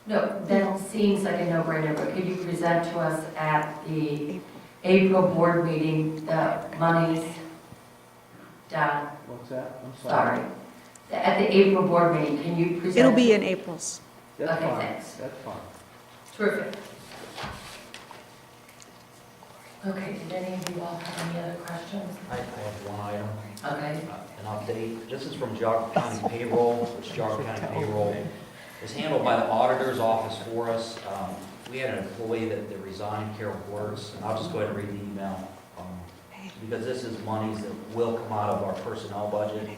[SPEAKER 1] No, that seems like a no-brainer, but could you present to us at the April board meeting, the monies? Don,
[SPEAKER 12] What's that? I'm
[SPEAKER 1] sorry. At the April board meeting, can you present?
[SPEAKER 10] It'll be in April's.
[SPEAKER 12] That's
[SPEAKER 1] Okay,
[SPEAKER 12] fine.
[SPEAKER 1] thanks.
[SPEAKER 12] That's fine.
[SPEAKER 1] Terrific. Okay, did any of you all have any other questions?
[SPEAKER 3] I have one item.
[SPEAKER 1] Okay.
[SPEAKER 3] An update. This is from Jacobson County Payroll, which Jacobson County Payroll is handled by the auditor's office for us. We had an employee that resigned, Carol Wertz, and I'll just go ahead and read the email, because this is monies that will come out of our personnel budget.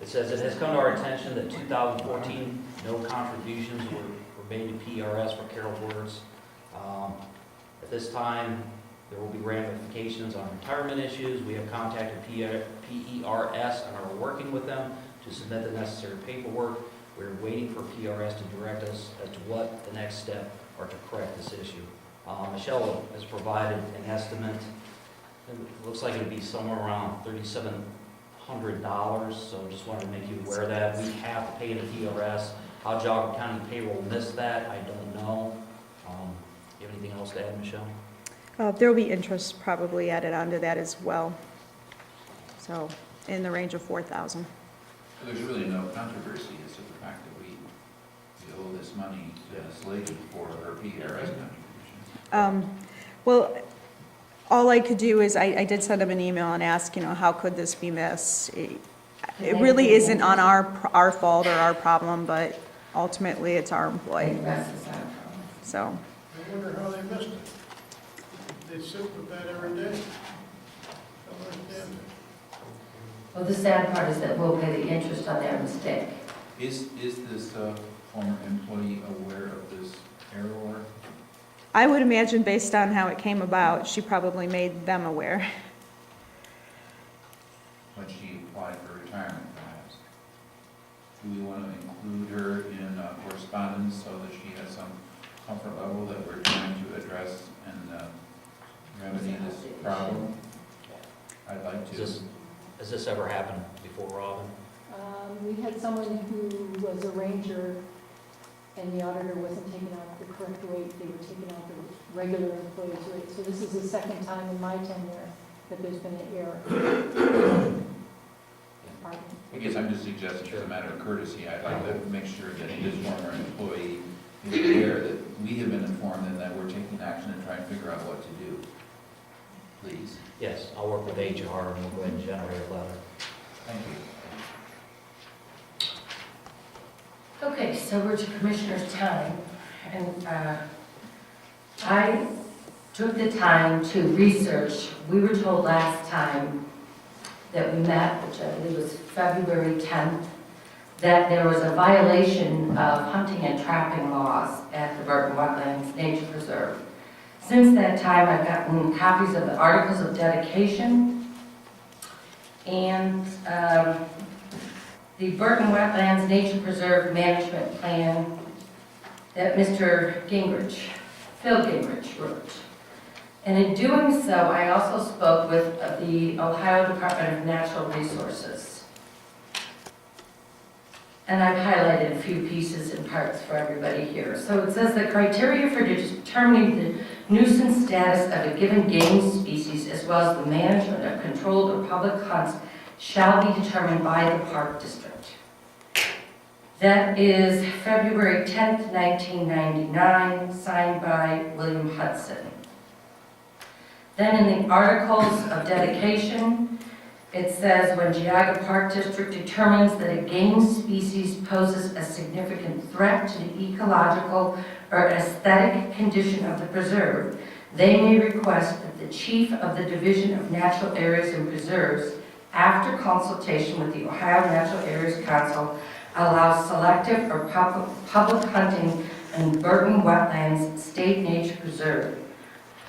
[SPEAKER 3] It says, it has come to our attention that 2014, no contributions were made to PRS for Carol Wertz. At this time, there will be ramifications on retirement issues. We have contacted PERS and are working with them to submit the necessary paperwork. We're waiting for PRS to direct us as to what the next step are to correct this issue. Michelle has provided an estimate. It looks like it would be somewhere around $3,700, so just wanted to make you aware of that. We have to pay the PRS. How Jacobson County Payroll missed that, I don't know. You have anything else to add, Michelle?
[SPEAKER 10] There will be interest probably added onto that as well. So in the range of $4,000.
[SPEAKER 4] There's really no controversy as to the fact that we owe this money slated for her PRS contribution.
[SPEAKER 10] Well, all I could do is, I did send them an email and ask, how could this be missed? It really isn't on our fault or our problem, but ultimately it's our employee,
[SPEAKER 1] The rest is our problem.
[SPEAKER 10] so.
[SPEAKER 8] I wonder how they missed it. They sit with that every day. Don't understand it.
[SPEAKER 1] Well, the sad part is that we'll pay the interest on their mistake.
[SPEAKER 4] Is this former employee aware of this error?
[SPEAKER 10] I would imagine based on how it came about, she probably made them aware.
[SPEAKER 4] When she applied for retirement, perhaps? Do we want to include her in correspondence so that she has some comfort level that we're trying to address and remedy this problem? I'd like to.
[SPEAKER 3] Has this ever happened before, Robin?
[SPEAKER 11] We had someone who was a ranger, and the auditor wasn't taking out the correct rate, they were taking out the regular employee's rate. So this is the second time in my tenure that there's been an error. Pardon?
[SPEAKER 4] I guess I'm just suggesting, as a matter of courtesy, I'd like to make sure that this former employee is aware that we have been informed and that we're taking action and trying to figure out what to do. Please.
[SPEAKER 3] Yes, I'll work with HR and we'll go ahead and generate a letter.
[SPEAKER 4] Thank you.
[SPEAKER 1] Okay, so we're to Commissioner's time, and I took the time to research. We were told last time that we met, which I believe was February 10th, that there was a violation of hunting and trapping laws at the Burton Wetlands Nature Preserve. Since that time, I've gotten copies of the articles of dedication and the Burton Wetlands Nature Preserve Management Plan that Mr. Gingrich, Phil Gingrich, wrote. And in doing so, I also spoke with the Ohio Department of Natural Resources. And I've highlighted a few pieces and parts for everybody here. So it says the criteria for determining the nuisance status of a given game species, as well as the management of controlled or public hunts, shall be determined by the Park District. That is February 10th, 1999, signed by William Hudson. Then in the Articles of Dedication, it says when Geauga Park District determines that a game species poses a significant threat to the ecological or aesthetic condition of the preserve, they may request that the Chief of the Division of Natural Areas and Preserves, after consultation with the Ohio Natural Areas Council, allow selective or public hunting in Burton Wetlands State Nature Preserve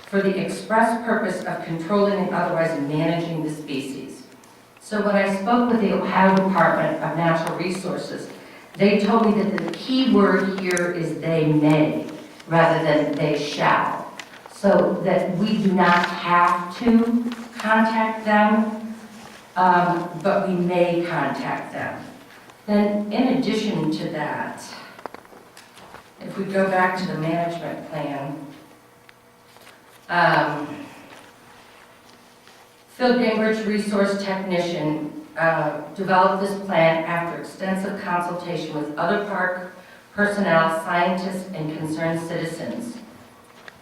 [SPEAKER 1] for the express purpose of controlling and otherwise managing the species. So when I spoke with the Ohio Department of Natural Resources, they told me that the key word here is they may, rather than they shall. So that we do not have to contact them, but we may contact them. Then in addition to that, if we go back to the management plan, Phil Gingrich, resource technician, developed this plan after extensive consultation with other park personnel, scientists, and concerned citizens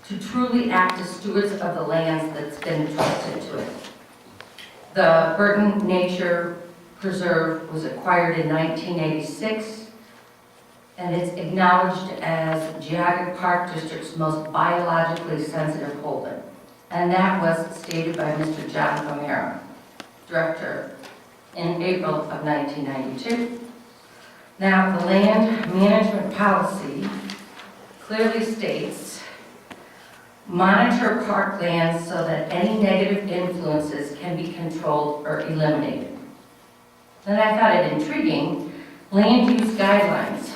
[SPEAKER 1] to truly act as stewards of the lands that's been entrusted to it. The Burton Nature Preserve was acquired in 1986, and it's acknowledged as Geauga Park District's most biologically sensitive holding. And that was stated by Mr. John O'Mara, Director, in April of 1992. Now, the land management policy clearly states, monitor parklands so that any negative influences can be controlled or eliminated. Then I found it intriguing, land use guidelines.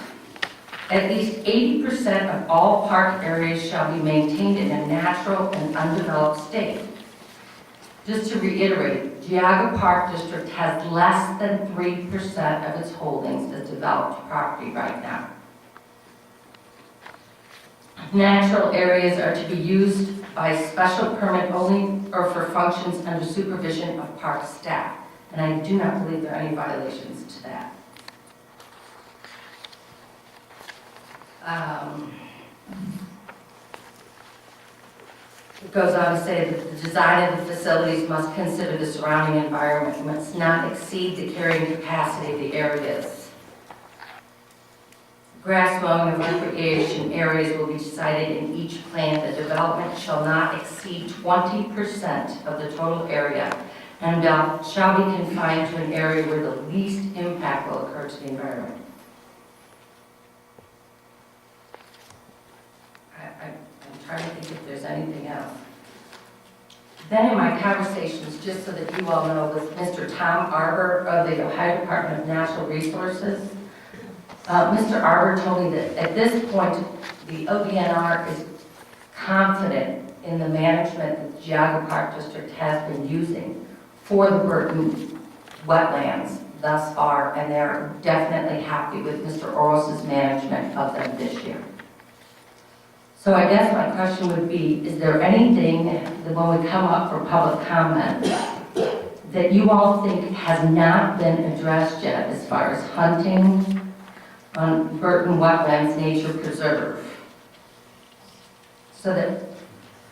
[SPEAKER 1] At least 80% of all park areas shall be maintained in a natural and undeveloped state. Just to reiterate, Geauga Park District has less than 3% of its holdings as developed property right now. Natural areas are to be used by special permit only or for functions under supervision of park staff. And I do not believe there are any violations to that. It goes on to say that the design of the facilities must consider the surrounding environment and must not exceed the carrying capacity of the areas. Grass mowing of recreation areas will be decided in each plan. The development shall not exceed 20% of the total area and shall be confined to an area where the least impact will occur to the environment. I'm trying to think if there's anything else. Then in my conversations, just so that you all know, with Mr. Tom Arbor of the Ohio Department of Natural Resources, Mr. Arbor told me that at this point, the ODNR is confident in the management that the Geauga Park District has been using for the Burton wetlands thus far, and they're definitely happy with Mr. Oros's management of them this year. So I guess my question would be, is there anything that when we come up for public comment that you all think has not been addressed yet as far as hunting on Burton Wetlands Nature Preserve? So that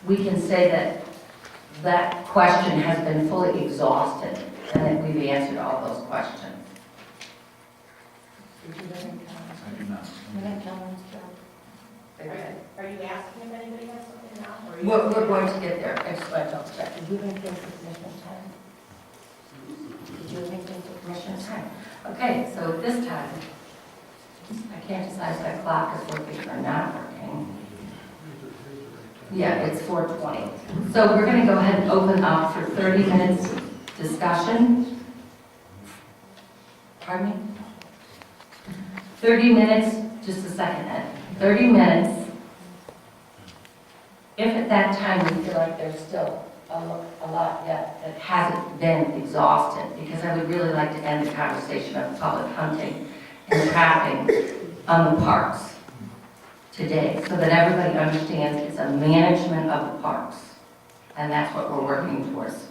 [SPEAKER 1] we can say that that question has been fully exhausted and that we've answered all those questions.
[SPEAKER 4] I do not.
[SPEAKER 1] Any comments, Joe?
[SPEAKER 6] Are you asking if anybody has something now? or are you-
[SPEAKER 1] We're going to get there. I just want to double check. Did you have anything for commission time? Did you have anything for commission time? Okay, so at this time, I can't decide if that clock is working or not working. Yeah, it's 4:20. So we're going to go ahead and open up for 30 minutes discussion. Pardon me? 30 minutes, just a second, Ed. 30 minutes. If at that time we feel like there's still a lot yet that hasn't been exhausted, because I would really like to end the conversation of public hunting and trapping on the parks today, so that everybody understands it's a management of the parks, and that's what we're working towards.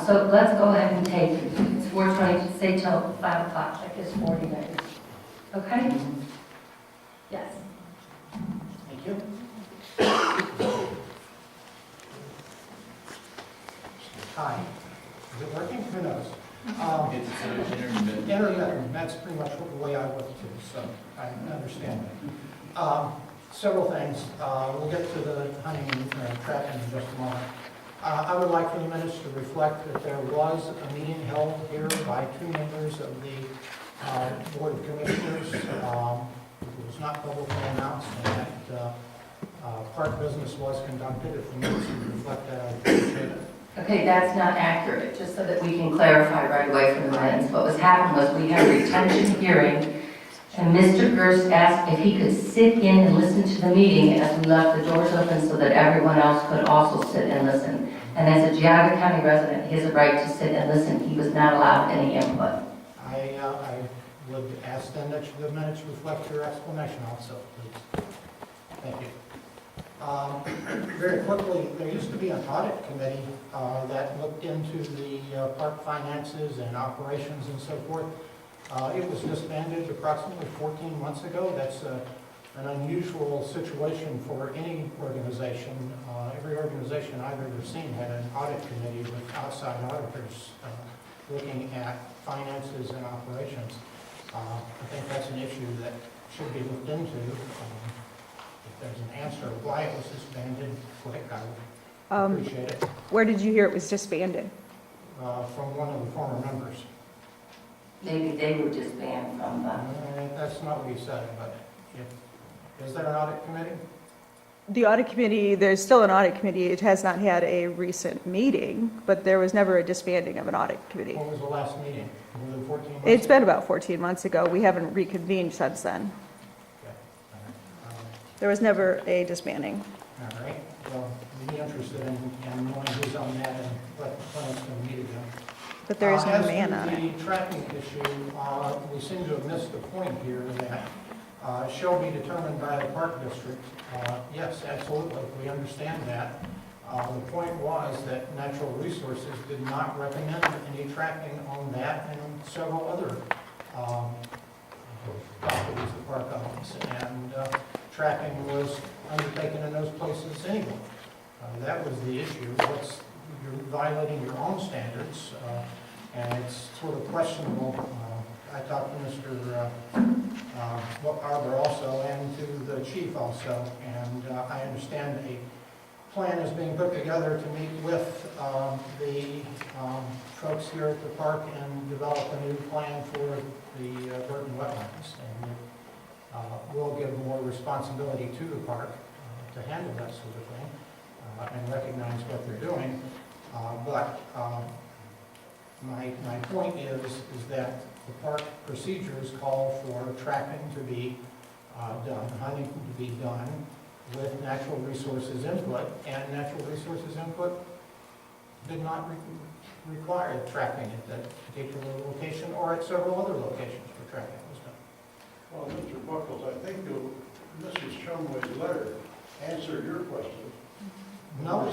[SPEAKER 1] So let's go ahead and take, it's 4:20, say till 5 o'clock, that gives 40 minutes. Okay? Yes.
[SPEAKER 8] Thank you. Hi. Is it working? Who knows?
[SPEAKER 4] It's intermittent.
[SPEAKER 8] Intermittent, that's pretty much the way I look too, so I understand that. Several things. We'll get to the hunting and trapping in just a moment. I would like for the minutes to reflect that there was a meeting held here by 2 members of the Board of Commissioners. It was not publicly announced, and that park business was conducted. If the minutes would reflect that, I'd appreciate it.
[SPEAKER 1] Okay, that's not accurate, just so that we can clarify right away from the minutes. What was happened was we had a retention hearing, and Mr. Gerst asked if he could sit in and listen to the meeting as we left the doors open so that everyone else could also sit and listen. And as a Geauga County resident, he has a right to sit and listen. He was not allowed any input.
[SPEAKER 8] I would ask then that the minutes reflect your explanation also, please. Thank you. Very quickly, there used to be an audit committee that looked into the park finances and operations and so forth. It was disbanded approximately 14 months ago. That's an unusual situation for any organization. Every organization I've ever seen had an audit committee with outside auditors looking at finances and operations. I think that's an issue that should be looked into. If there's an answer why it was disbanded, quick, I would appreciate it.
[SPEAKER 10] Where did you hear it was disbanded?
[SPEAKER 8] From one of the former members.
[SPEAKER 1] Maybe they were disbanded from the...
[SPEAKER 8] That's not what he said, but is there an audit committee?
[SPEAKER 10] The audit committee, there's still an audit committee. It has not had a recent meeting, but there was never a disbanding of an audit committee.
[SPEAKER 8] When was the last meeting? More than 14 months?
[SPEAKER 10] It's been about 14 months ago. We haven't reconvened since then.
[SPEAKER 8] Okay. All right.
[SPEAKER 10] There was never a disbanding.
[SPEAKER 8] All right. Well, we'd be interested in knowing who's on that and when it's going to meet again.
[SPEAKER 10] But there is no man on
[SPEAKER 8] As
[SPEAKER 10] it.
[SPEAKER 8] to the tracking issue, we seem to have missed the point here that shall be determined by the park district. Yes, absolutely, we understand that. The point was that Natural Resources did not recommend any tracking on that and several other properties the park owns. And tracking was undertaken in those places anyway. That was the issue. You're violating your own standards, and it's sort of questionable. I talked to Mr. Arbor also, and to the chief also, and I understand a plan is being put together to meet with the folks here at the park and develop a new plan for the Burton wetlands. And we'll give more responsibility to the park to handle that sort of thing and recognize what they're doing. But my point is that the park procedures call for trapping to be done, hunting to be done with Natural Resources input, and Natural Resources input did not require trapping at that particular location or at several other locations where trapping was done.
[SPEAKER 2] Well, Mr. Buckles, I think Mrs. Shumway's letter answered your question.
[SPEAKER 8] No,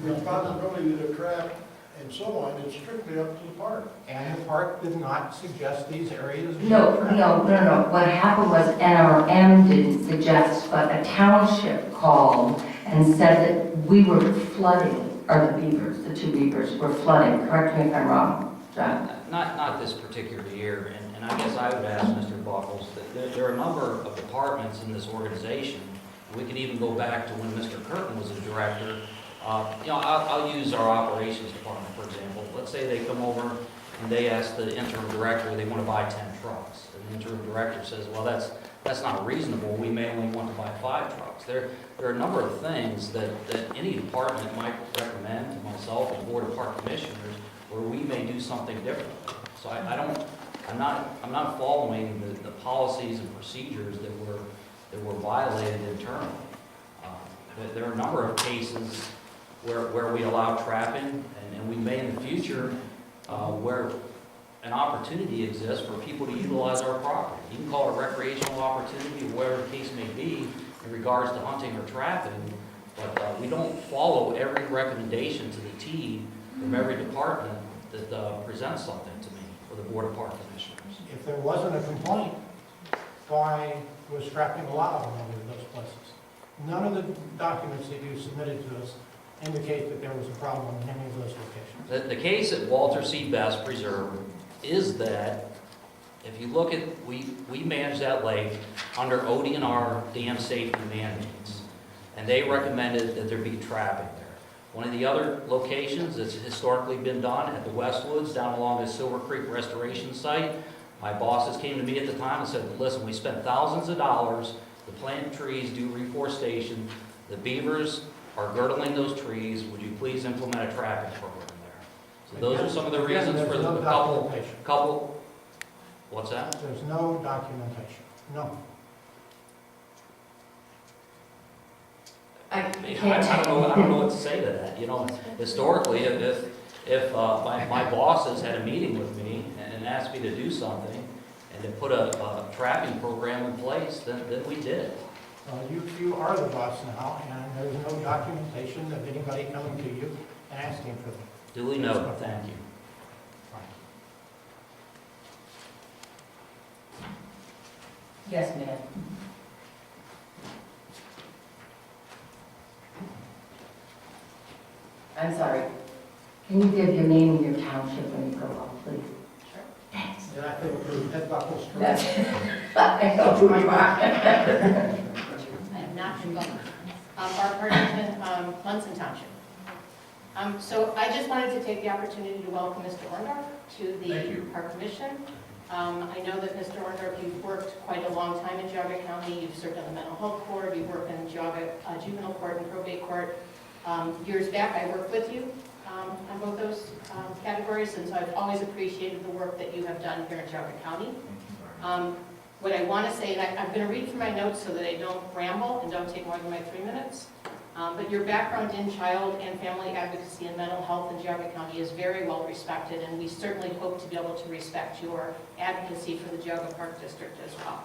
[SPEAKER 2] The responsibility to trap and so on is strictly up to the park.
[SPEAKER 8] and the park did not suggest these areas. be
[SPEAKER 1] No.
[SPEAKER 8] trapped.
[SPEAKER 1] What happened was NRM didn't suggest, but a township called and said that we were flooding, or the beavers, the 2 beavers were flooding. Correct me if I'm wrong, John.
[SPEAKER 3] Not this particular year, and and I guess I would ask Mr. Buckles, that there are a number of departments in this organization. We could even go back to when Mr. Curtin was a director. I'll use our operations department, for example. Let's say they come over and they ask the interim director, they want to buy 10 trucks. And the interim director says, well, that's not reasonable. We may only want to buy 5 trucks. There are a number of things that any department might recommend to myself and Board of Park Commissioners where we may do something different. So I'm not following the policies and procedures that were violated internally. There are a number of cases where we allow trapping, and we may in the future, where an opportunity exists for people to utilize our property. You can call it a recreational opportunity, or whatever the case may be, in regards to hunting or trapping, but we don't follow every recommendation to the T from every department that presents something to me or the Board of Park Commissioners.
[SPEAKER 8] If there wasn't a complaint, why was trapping allowed in any of those places? None of the documents that you submitted to us indicate that there was a problem in any of those locations.
[SPEAKER 3] The case at Walter C. Best Preserve is that if you look at, we manage that lake under ODNR dam safety mandates, and they recommended that there be trapping there. One of the other locations that's historically been done at the Westwoods, down along the Silver Creek Restoration Site, my bosses came to me at the time and said, listen, we spent thousands of dollars to plant trees, do reforestation. The beavers are girdling those trees. Would you please implement a trapping program there? So those are some of the reasons for the couple. What's that?
[SPEAKER 8] There's no documentation, no.
[SPEAKER 3] I don't know what to say to that. You know, historically, if my bosses had a meeting with me and asked me to do something and to put a trapping program in place, then we did.
[SPEAKER 8] You are the boss now, and there's no documentation of anybody coming to you and asking for them.
[SPEAKER 3] Duly noted. Thank you.
[SPEAKER 1] Yes, ma'am. I'm sorry. Can you give your name and your township when you go up, please? Sure. Thanks.
[SPEAKER 8] Did I think it was Headwaters?
[SPEAKER 1] That's, I know who you are.
[SPEAKER 13] I am not from Bowman. Barb Partington, Munson Township. So I just wanted to take the opportunity to welcome Mr. Orndorff to the Park Commission. I know that Mr. Orndorff, you've worked quite a long time in Geauga County. You've served on the Mental Health Board. You've worked in Geauga Juvenile Court and Probate Court. Years back, I worked with you on both those categories, and so I've always appreciated the work that you have done here in Geauga County. What I want to say, and I'm going to read from my notes so that I don't ramble and don't take more than my 3 minutes, but your background in child and family advocacy and mental health in Geauga County is very well respected, and we certainly hope to be able to respect your advocacy for the Geauga Park District as well.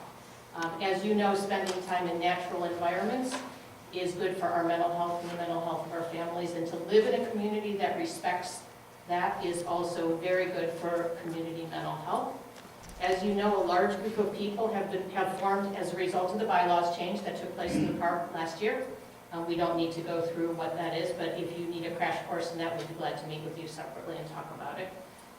[SPEAKER 13] As you know, spending time in natural environments is good for our mental health and the mental health of our families, and to live in a community that respects that is also very good for community mental health. As you know, a large group of people have formed as a result of the bylaws change that took place in the park last year. We don't need to go through what that is, but if you need a crash course in that, we'd be glad to meet with you separately and talk about it.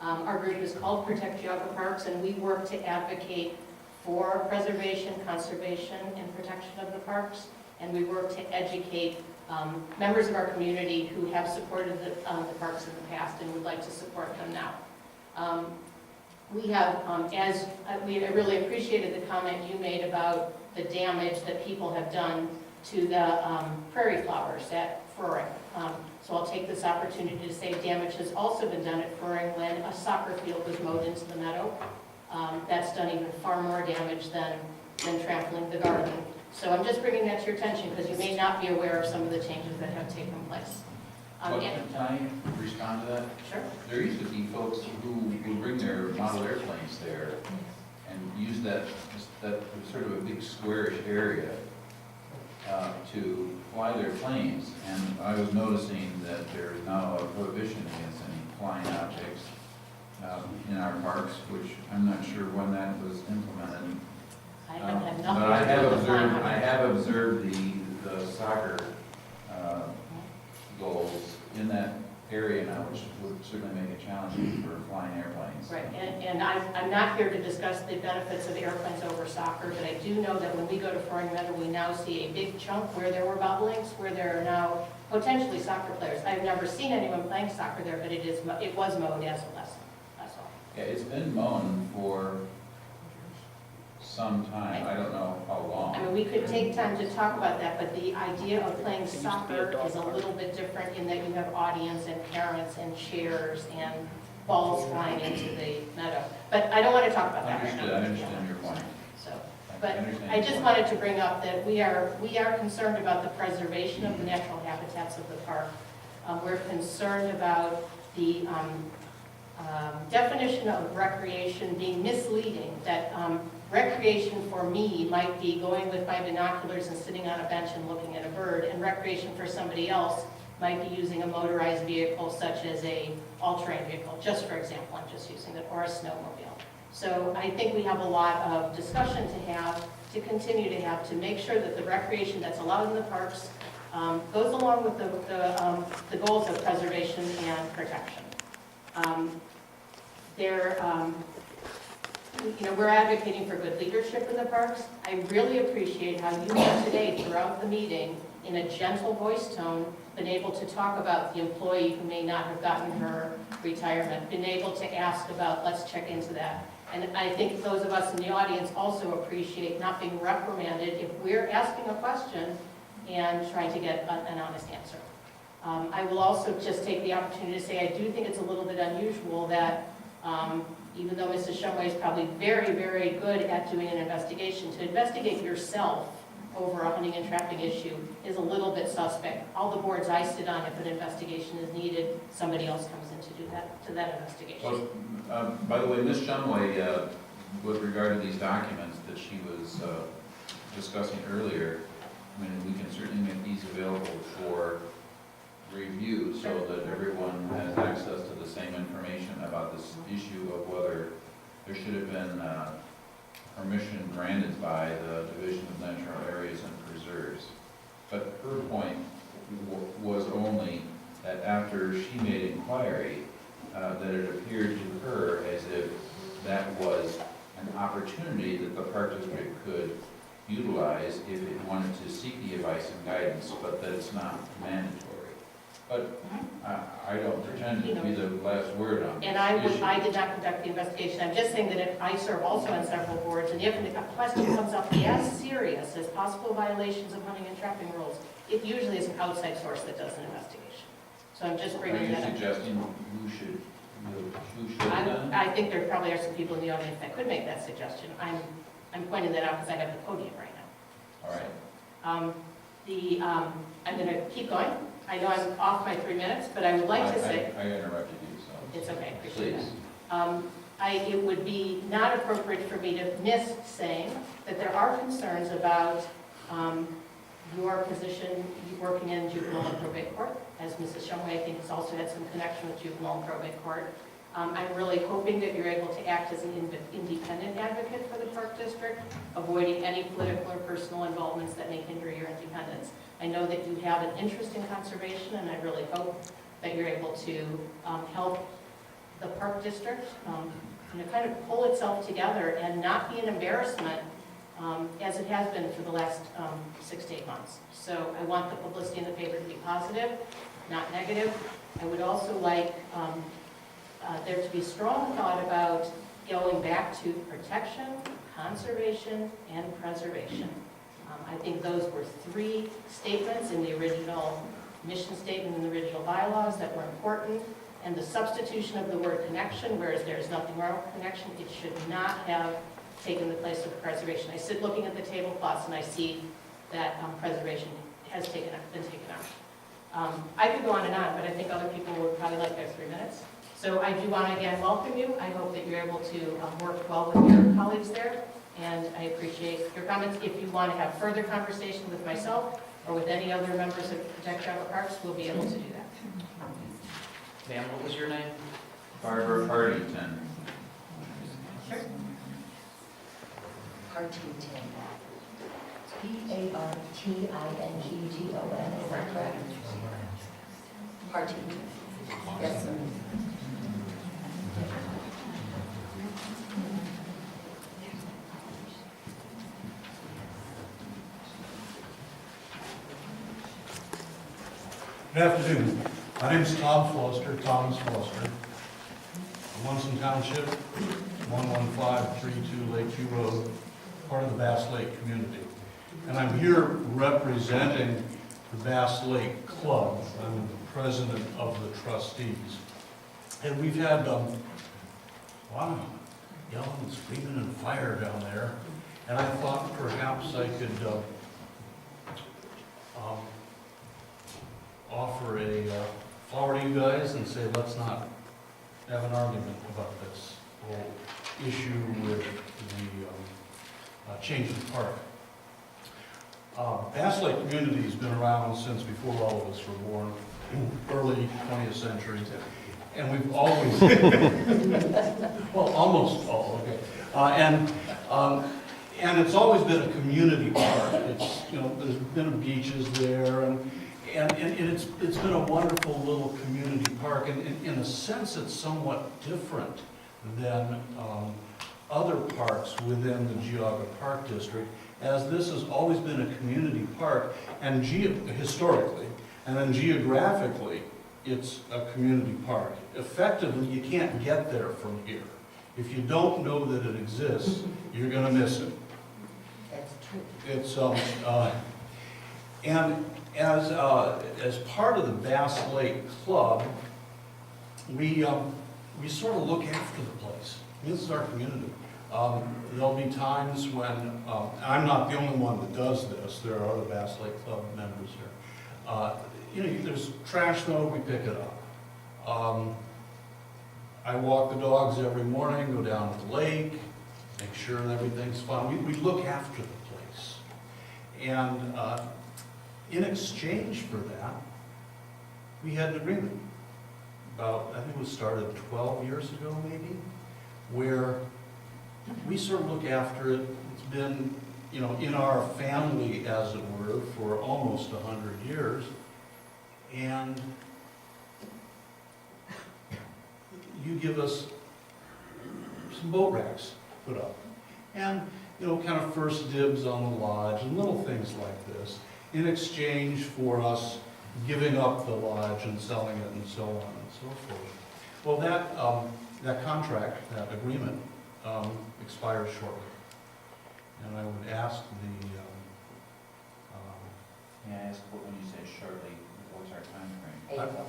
[SPEAKER 13] Our group is called Protect Geauga Parks, and we work to advocate for preservation, conservation, and protection of the parks. And we work to educate members of our community who have supported the parks in the past and would like to support them now. We have, I really appreciated the comment you made about the damage that people have done to the prairie flowers at Frohring. So I'll take this opportunity to say damage has also been done at Frohring when a soccer field was mowed into the meadow. That's done even far more damage than trampling the garden. So I'm just bringing that to your attention because you may not be aware of some of the changes that have taken place.
[SPEAKER 4] Can I respond to that?
[SPEAKER 13] Sure.
[SPEAKER 4] There used to be folks who would bring their model airplanes there and use that sort of a big squarish area to fly their planes. And I was noticing that there is now a prohibition against any flying objects in our parks, which I'm not sure when that was implemented. But I have observed the soccer goals in that area now, which would certainly make it challenging for flying airplanes.
[SPEAKER 13] Right, and I'm not here to discuss the benefits of airplanes over soccer, but I do know that when we go to Frohring Meadows, we now see a big chunk where there were bobolinks, where there are now potentially soccer players. I've never seen anyone playing soccer there, but it was mowed as a lesson, that's all.
[SPEAKER 4] Yeah, it's been mown for some time, I don't know how long.
[SPEAKER 13] I mean, we could take time to talk about that, but the idea of playing soccer is a little bit different in that you have audience and parents and chairs and balls flying into the meadow. But I don't want to talk about that right now.
[SPEAKER 4] I understand your point.
[SPEAKER 13] So, but I just wanted to bring up that we are concerned about the preservation of the natural habitats of the park. We're concerned about the definition of recreation being misleading, that recreation for me might be going with my binoculars and sitting on a bench and looking at a bird, and recreation for somebody else might be using a motorized vehicle such as a all-terrain vehicle, just for example, I'm just using it, or a snowmobile. So I think we have a lot of discussion to have, to continue to have, to make sure that the recreation that's allowed in the parks goes along with the goals of preservation and protection. We're advocating for good leadership in the parks. I really appreciate how you have today, throughout the meeting, in a gentle voice tone, been able to talk about the employee who may not have gotten her retirement, been able to ask about, let's check into that. And I think those of us in the audience also appreciate not being reprimanded if we're asking a question and trying to get an honest answer. I will also just take the opportunity to say I do think it's a little bit unusual that even though Mrs. Shumway is probably very, very good at doing an investigation, to investigate yourself over a hunting and trapping issue is a little bit suspect. All the boards I sit on, if an investigation is needed, somebody else comes in to do that investigation.
[SPEAKER 4] Well, by the way, Ms. Shumway, with regard to these documents that she was discussing earlier, I mean, we can certainly make these available for review so that everyone has access to the same information about this issue of whether there should have been permission granted by the Division of Natural Areas and Preserves. But her point was only that after she made inquiry, that it appeared to her as if that was an opportunity that the Park District could utilize if it wanted to seek the advice and guidance, but that it's not mandatory. But I don't pretend to be the last word on this
[SPEAKER 13] And I did not conduct the investigation. I'm just saying that if I serve also on several boards, and if a question comes up as serious as possible violations of hunting and trapping rules, it usually is an outside source that does an investigation. So I'm just bringing that up.
[SPEAKER 4] Are you suggesting who should have done?
[SPEAKER 13] I think there probably are some people in the audience that could make that suggestion. I'm pointing that out because I have the podium right now.
[SPEAKER 4] All right.
[SPEAKER 13] I'm going to keep going. I know I'm off my 3 minutes, but I would like to say...
[SPEAKER 4] I interrupted you, so...
[SPEAKER 13] It's okay, I appreciate
[SPEAKER 4] Please.
[SPEAKER 13] that. It would be not appropriate for me to miss saying that there are concerns about your position working in juvenile and probate court, as Mrs. Shumway, I think, has also had some connection with juvenile and probate court. I'm really hoping that you're able to act as an independent advocate for the Park District, avoiding any political or personal involvements that may hinder your independence. I know that you have an interest in conservation, and I really hope that you're able to help the Park District kind of pull itself together and not be an embarrassment as it has been for the last 6 to 8 months. So I want the publicity in the paper to be positive, not negative. I would also like there to be strong thought about going back to protection, conservation, and preservation. I think those were 3 statements in the original mission statement and the original bylaws that were important, and the substitution of the word connection, whereas there's nothing wrong with connection, it should not have taken the place of preservation. I sit looking at the tablecloths and I see that preservation has been taken out. I could go on, but I think other people would probably like their 3 minutes. So I do want to again welcome you. I hope that you're able to work well with your colleagues there, and I appreciate your comments. If you want to have further conversation with myself or with any other members of Protect Travel Parks, we'll be able to do that.
[SPEAKER 3] Ma'am, what was your name?
[SPEAKER 4] Barbara Partington.
[SPEAKER 13] Sure.
[SPEAKER 1] Partington. Partington, is that correct? Partington. Yes.
[SPEAKER 14] Good afternoon. My name is Tom Foster, Thomas Foster. Munson Township, 11532 Lakeview Road, part of the Bass Lake community. And I'm here representing the Bass Lake Club. I'm the president of the trustees. And we've had a lot of yelling and screaming and fire down there. And I thought perhaps I could offer a flower to you guys and say, let's not have an argument about this whole issue with the change of park. Bass Lake community has been around since before all of us were born, early 20th century, and we've always, well, almost all, okay, and it's always been a community park. It's, you know, there's been beaches there, and it's been a wonderful little community park, and in a sense it's somewhat different than other parks within the Geauga Park District, as this has always been a community park, and historically, and then geographically, it's a community park. Effectively, you can't get there from here. If you don't know that it exists, you're gonna miss it.
[SPEAKER 1] That's true.
[SPEAKER 14] It's, and as part of the Bass Lake Club, we sort of look after the place. This is our community. There'll be times when, I'm not the only one that does this, there are other Bass Lake Club members here. You know, there's trash though, we pick it up. I walk the dogs every morning, go down to the lake, make sure that everything's fine. We look after the place. And in exchange for that, we had an agreement about, I think it was started 12 years ago maybe, where we sort of look after it. It's been, you know, in our family, as it were, for almost 100 years. And you give us some boat racks put up. And, you know, kind of first dibs on the lodge and little things like this in exchange for us giving up the lodge and selling it and so on and so forth. Well, that contract, that agreement, expires shortly. And I would ask the,
[SPEAKER 4] May I ask, what when you say shortly, what's our time frame?
[SPEAKER 1] April.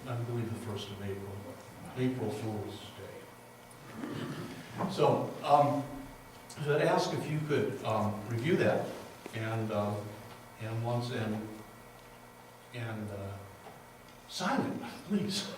[SPEAKER 14] I believe the 1st of April, April Fool's Day. So, I'd ask if you could review that and once and sign it, please.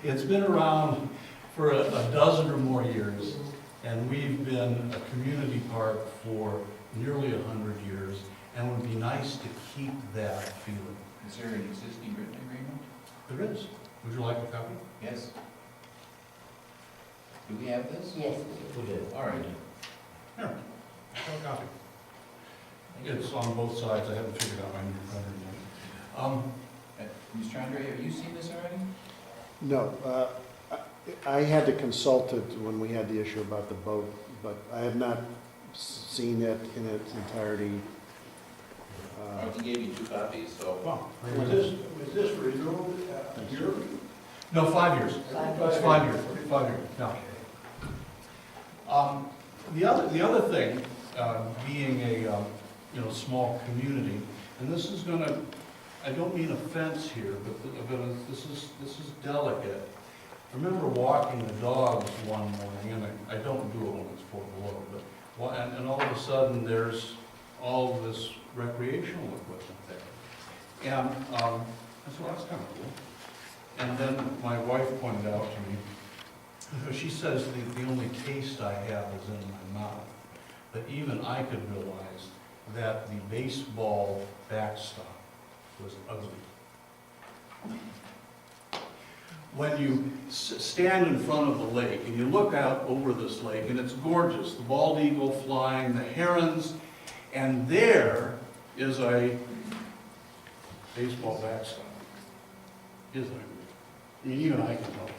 [SPEAKER 14] It's been around for a dozen or more years, and we've been a community park for nearly 100 years, and it would be nice to keep that feeling.
[SPEAKER 4] Is there an existing written agreement?
[SPEAKER 14] There is. Would you like a copy?
[SPEAKER 4] Yes. Do we have this?
[SPEAKER 1] Yes, we do.
[SPEAKER 4] All right.
[SPEAKER 14] Here, have a copy. It's on both sides. I haven't figured out my new printer yet.
[SPEAKER 4] Mr. Andre, have you seen this already?
[SPEAKER 7] No, I had to consult it when we had the issue about the boat, but I have not seen it in its entirety.
[SPEAKER 4] He gave you 2 copies, so.
[SPEAKER 14] Wow.
[SPEAKER 2] Was this renewed a year?
[SPEAKER 14] No, 5 years. It's 5 years. 5 years. No. The other thing, being a small community, and this is going to, I don't mean offense here, but this is delicate. I remember walking the dogs one morning, and I don't do it when it's 4 below, but and all of a sudden there's all this recreational equipment there, and I said, well, that's kind of cool. And then my wife pointed out to me, she says the only taste I have is in my mouth. But even I could realize that the baseball backstop was ugly. When you stand in front of the lake and you look out over this lake, and it's gorgeous, the bald eagle flying, the herons, and there is a baseball backstop. Is ugly. Even I can tell.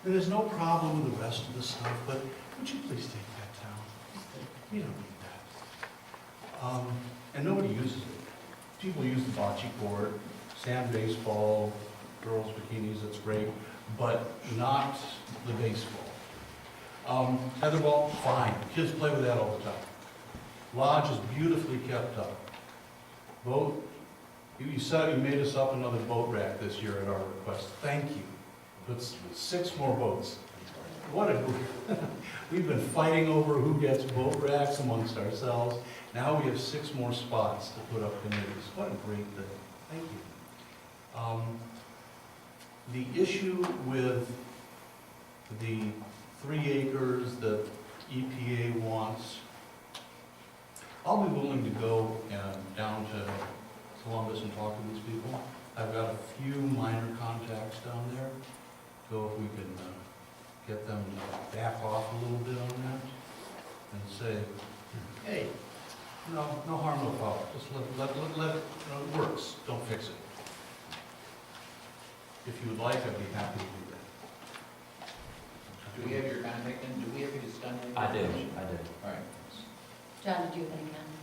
[SPEAKER 14] And there's no problem with the rest of the stuff, but would you please take that down? We don't need that. And nobody uses it. People use the bocce court, sand baseball, girls' bikinis, that's great, but not the baseball. Tetherball, fine. Kids play with that all the time. Lodge is beautifully kept up. Boat, you said you made us up another boat rack this year at our request. Thank you. It's 6 more boats. What a, we've been fighting over who gets boat racks amongst ourselves. Now we have 6 more spots to put up committees. What a great thing. Thank you. The issue with the 3 acres that EPA wants, I'll be willing to go down to Columbus and talk to these people. I've got a few minor contacts down there. So if we can get them to back off a little bit on that and say, hey, no harm, no foul. Just let it works. Don't fix it. If you would like, I'd be happy to do that.
[SPEAKER 4] Do we have your contact in? Do we have your contact?
[SPEAKER 3] I do.
[SPEAKER 4] All right.
[SPEAKER 13] John, did you have any comments?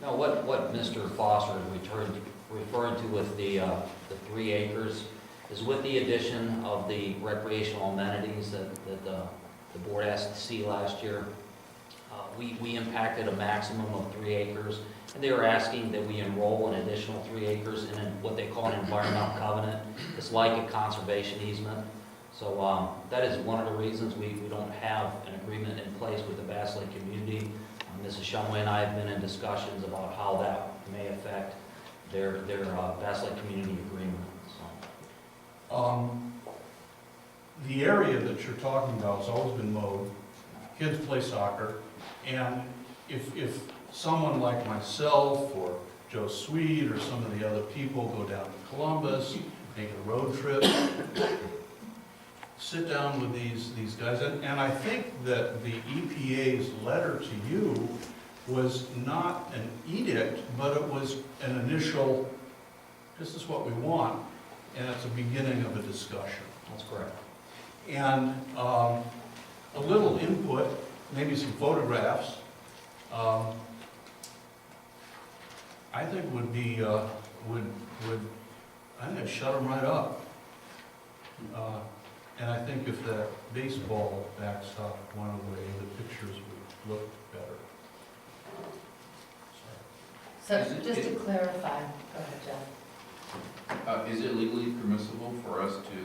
[SPEAKER 3] No, what Mr. Foster is referring to with the 3 acres is with the addition of the recreational amenities that the board asked to see last year. We impacted a maximum of 3 acres, and they were asking that we enroll an additional 3 acres in what they call an environmental covenant. It's like a conservation easement. So that is one of the reasons we don't have an agreement in place with the Bass Lake community. Mrs. Shumway and I have been in discussions about how that may affect their Bass Lake community agreement. So.
[SPEAKER 14] The area that you're talking about has always been mowed. Kids play soccer. And if someone like myself or Joe Sweet or some of the other people go down to Columbus, make a road trip, sit down with these guys, and I think that the EPA's letter to you was not an edict, but it was an initial, this is what we want, and it's a beginning of a discussion.
[SPEAKER 3] That's correct.
[SPEAKER 14] And a little input, maybe some photographs, I think would be, I think I'd shut them right up. And I think if that baseball backstop went away, the pictures would look better.
[SPEAKER 13] So just to clarify, go ahead, Jeff.
[SPEAKER 4] Is it legally permissible for us to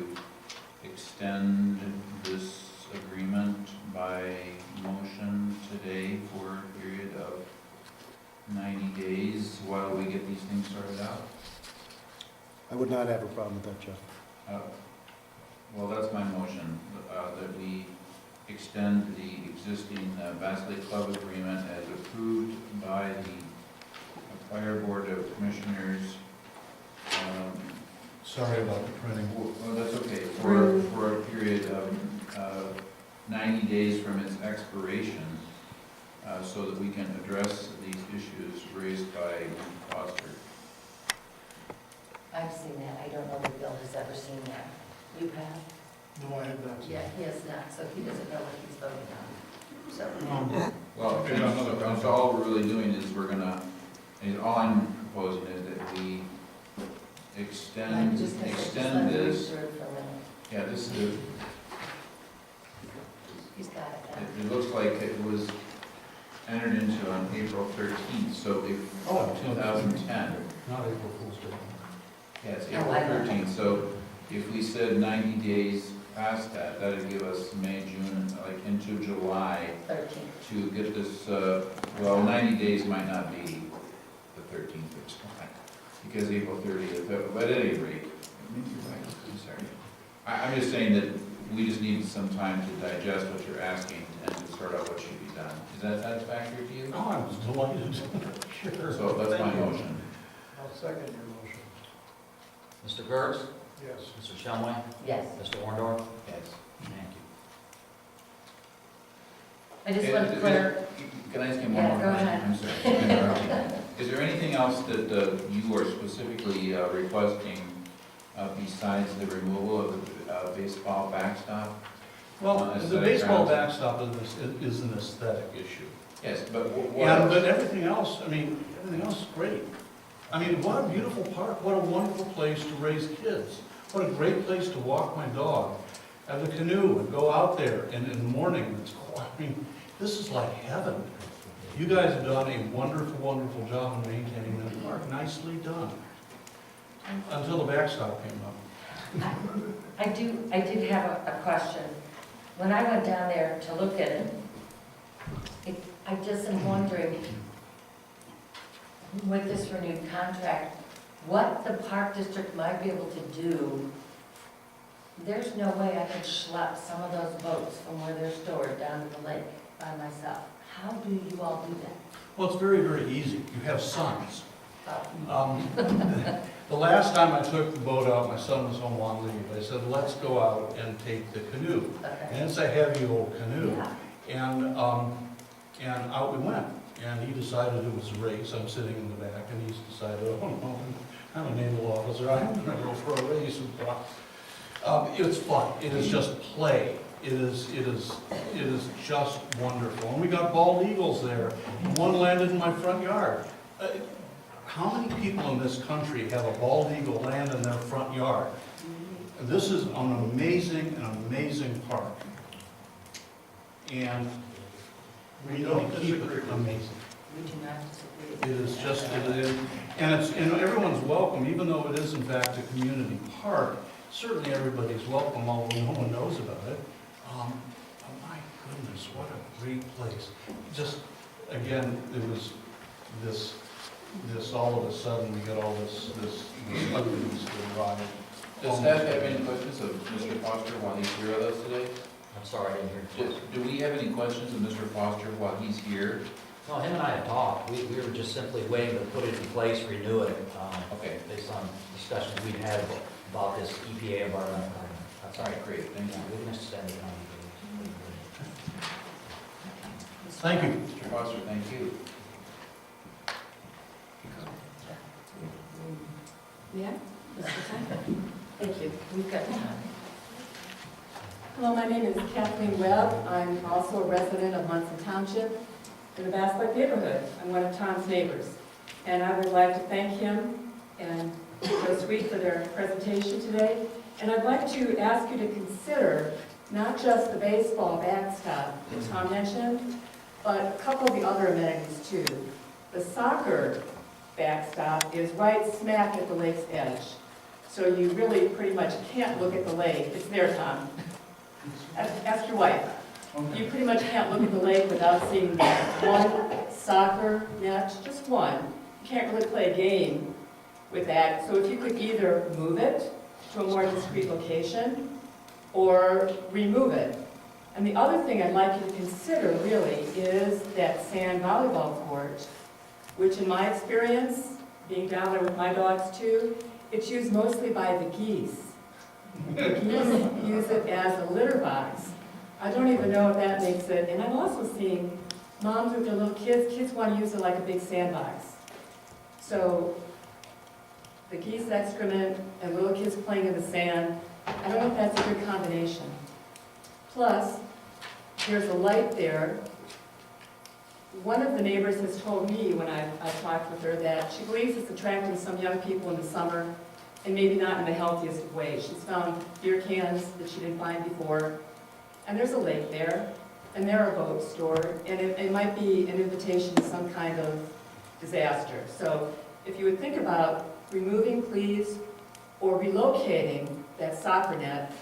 [SPEAKER 4] extend this agreement by motion today for a period of 90 days while we get these things sorted out?
[SPEAKER 7] I would not have a problem with that, Jeff.
[SPEAKER 4] Well, that's my motion, that we extend the existing Bass Lake Club agreement as approved by the prior Board of Commissioners.
[SPEAKER 14] Sorry about the printing.
[SPEAKER 4] Well, that's okay, for a period of 90 days from its expiration, so that we can address these issues raised by Mr. Foster.
[SPEAKER 13] I've seen that. I don't know that Bill has ever seen that. You have?
[SPEAKER 14] No, I have not.
[SPEAKER 13] Yeah, he has not, so he doesn't know what he's voting on. So,
[SPEAKER 4] Well, so all we're really doing is all I'm proposing is that we extend this. Yeah, this is,
[SPEAKER 13] he's got it now.
[SPEAKER 4] it looks like it was entered into on April 13th, so if, 2010.
[SPEAKER 14] Not April Fool's Day.
[SPEAKER 4] Yeah, it's April 13th, so if we said 90 days past that, that'd give us May, June, like into July
[SPEAKER 13] 13th.
[SPEAKER 4] to get this, well, 90 days might not be the 13th of July, because April 30th, but at any rate, I'm sorry. I'm just saying that we just need some time to digest what you're asking and to sort out what should be done. Is that satisfactory to you?
[SPEAKER 14] Oh, I was delighted. Sure.
[SPEAKER 4] So that's my motion.
[SPEAKER 14] I'll second your motion.
[SPEAKER 3] Mr. Gertz?
[SPEAKER 14] Yes.
[SPEAKER 3] Mr. Shumway?
[SPEAKER 13] Yes.
[SPEAKER 3] Mr. Orndorff?
[SPEAKER 4] Yes.
[SPEAKER 3] Thank you.
[SPEAKER 13] I just want to clear.
[SPEAKER 4] Can I ask you one more
[SPEAKER 13] Yeah, go
[SPEAKER 4] question?
[SPEAKER 13] ahead.
[SPEAKER 4] I'm sorry. I'm interrupting. Is there anything else that you are specifically requesting besides the removal of the baseball backstop?
[SPEAKER 14] Well,
[SPEAKER 4] On
[SPEAKER 14] the
[SPEAKER 4] aesthetic
[SPEAKER 14] baseball
[SPEAKER 4] grounds?
[SPEAKER 14] backstop is an aesthetic issue.
[SPEAKER 4] Yes, but what
[SPEAKER 14] And,
[SPEAKER 4] else?
[SPEAKER 14] but everything else, I mean, everything else is great. I mean, what a beautiful park, what a wonderful place to raise kids. What a great place to walk my dog, have a canoe and go out there in the morning. I mean, this is like heaven. You guys have done a wonderful, wonderful job in maintaining that park. Nicely done. Until the backstop came up.
[SPEAKER 1] I did have a question. When I went down there to look at it, I just am wondering, with this renewed contract, what the park district might be able to do. There's no way I can schlep some of those boats from where they're stored down to the lake by myself. How do you all do that?
[SPEAKER 14] Well, it's very, very easy. You have sons. The last time I took the boat out, my son was home on leave. I said, let's go out and take the canoe.
[SPEAKER 1] Okay.
[SPEAKER 14] And it's a heavy old canoe.
[SPEAKER 1] Yeah.
[SPEAKER 14] And out we went. And he decided it was a race. I'm sitting in the back, and he's decided, oh, no, I'm a naval officer. I'm going to go for a race. It's fun. It is just play. It is just wonderful. And we got bald eagles there. One landed in my front yard. How many people in this country have a bald eagle land in their front yard? This is an amazing park. And we don't keep it amazing.
[SPEAKER 1] We do not disagree.
[SPEAKER 14] It is just, and everyone's welcome, even though it is in fact a community park. Certainly everybody's welcome, although no one knows about it. Oh my goodness, what a great place. Just, again, it was this all of a sudden, we got all this ugliness to arrive.
[SPEAKER 4] Does staff have any questions of Mr. Foster while he's here with us today?
[SPEAKER 3] I'm sorry, I didn't hear you.
[SPEAKER 4] Do we have any questions of Mr. Foster while he's here?
[SPEAKER 3] No, him and I have talked. We were just simply waiting to put it in place, renew it,
[SPEAKER 4] Okay.
[SPEAKER 3] based on discussions we've had about this EPA environmental. That's
[SPEAKER 4] All right, great, thank you.
[SPEAKER 3] We can extend it on.
[SPEAKER 14] Thank you.
[SPEAKER 4] Mr. Foster, thank you.
[SPEAKER 11] Yeah?
[SPEAKER 1] Thank you. We've got time.
[SPEAKER 15] Hello, my name is Kathleen Webb. I'm also a resident of Munson Township in the Bass Lake neighborhood. I'm one of Tom's neighbors. And I would like to thank him and Joe Sweet for their presentation today. And I'd like to ask you to consider not just the baseball backstop that Tom mentioned, but a couple of the other amenities too. The soccer backstop is right smack at the lake's edge. So you really pretty much can't look at the lake. It's there, Tom. Ask your wife. You pretty much can't look at the lake without seeing one soccer net, just one. You can't really play a game with that. So if you could either move it to a more discreet location or remove it. And the other thing I'd like you to consider really is that sand volleyball court, which in my experience, being down there with my dogs too, it's used mostly by the geese. The geese use it as a litter box. I don't even know if that makes it, and I'm also seeing moms with their little kids want to use it like a big sandbox. So the geese excrement and little kids playing in the sand, I don't know if that's a good combination. Plus, there's a light there. One of the neighbors has told me when I talked with her that she believes it's attracting some young people in the summer and maybe not in the healthiest of ways. She's found beer cans that she didn't find before, and there's a lake there, and there are boats stored, and it might be an invitation to some kind of disaster. So if you would think about removing, please, or relocating that soccer net,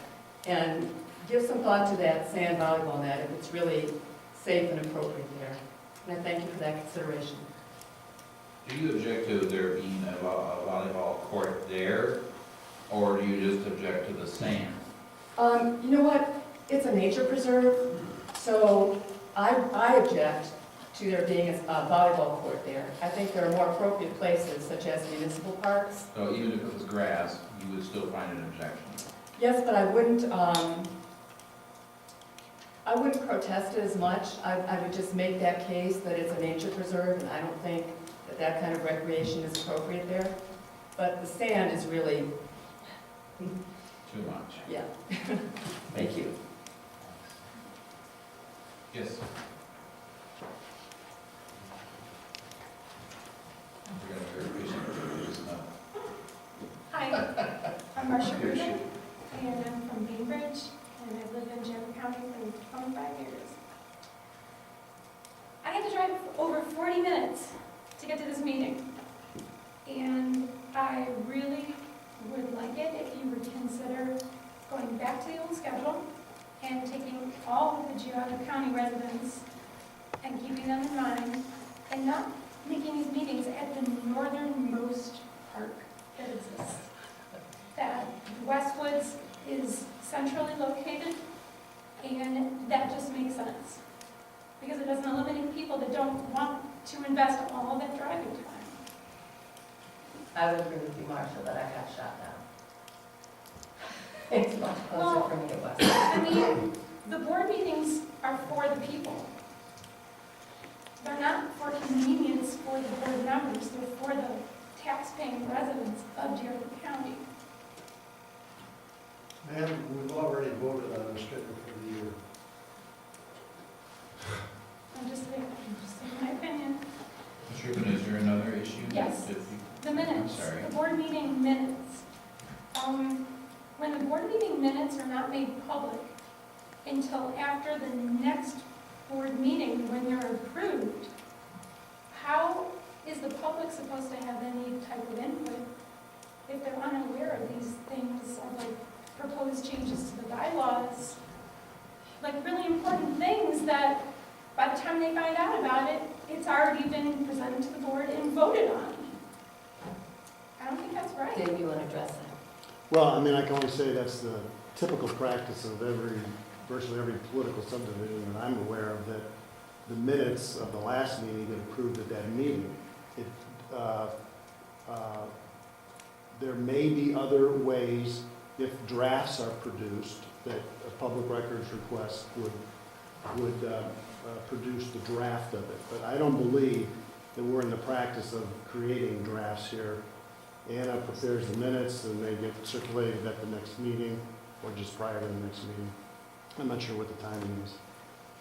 [SPEAKER 15] and give some thought to that sand volleyball net if it's really safe and appropriate there. And I thank you for that consideration.
[SPEAKER 4] Do you object to there being a volleyball court there, or do you just object to the sand?
[SPEAKER 15] You know what? It's a nature preserve, so I object to there being a volleyball court there. I think there are more appropriate places, such as municipal parks.
[SPEAKER 4] So even if it was grass, you would still find an objection?
[SPEAKER 15] Yes, but I wouldn't protest it as much. I would just make that case that it's a nature preserve, and I don't think that that kind of recreation is appropriate there. But the sand is really
[SPEAKER 4] Too much.
[SPEAKER 15] Yeah. Thank you.
[SPEAKER 4] Yes. We got a very patient group, isn't it?
[SPEAKER 16] Hi, I'm Marcia Rubin, and I'm from Bainbridge, and I've lived in Jefferson County for 25 years. I had to drive over 40 minutes to get to this meeting, and I really would like it if you would consider going back to the old schedule and taking all of the Geauga County residents and keeping them in mind, and not making these meetings at the northernmost park that exists. That Westwoods is centrally located, and that just makes sense. Because it doesn't eliminate people that don't want to invest all of that driving time.
[SPEAKER 1] I would agree with you, Marcia, that I got shot down. It's much closer for me to West.
[SPEAKER 16] I mean, the board meetings are for the people. They're not for convenience for the board members, they're for the tax-paying residents of Geauga County.
[SPEAKER 2] Ma'am, we've already voted on the schedule for the year.
[SPEAKER 16] I'm just saying my opinion.
[SPEAKER 4] Ms. Rubin, is there another issue?
[SPEAKER 16] Yes.
[SPEAKER 4] that you-
[SPEAKER 16] The minutes,
[SPEAKER 4] I'm sorry.
[SPEAKER 16] the board meeting minutes. When the board meeting minutes are not made public until after the next board meeting when they're approved, how is the public supposed to have any type of input if they're unaware of these things, of like proposed changes to the bylaws? Like really important things that by the time they find out about it, it's already been presented to the board and voted on. I don't think that's right.
[SPEAKER 1] Dave, you want to address that?
[SPEAKER 7] Well, I mean, I can only say that's the typical practice of virtually every political subdivision that I'm aware of, that the minutes of the last meeting get approved at that meeting. There may be other ways, if drafts are produced, that a public records request would produce the draft of it. But I don't believe that we're in the practice of creating drafts here. Anna prepares the minutes and they get circulated at the next meeting or just prior to the next meeting. I'm not sure what the timing is.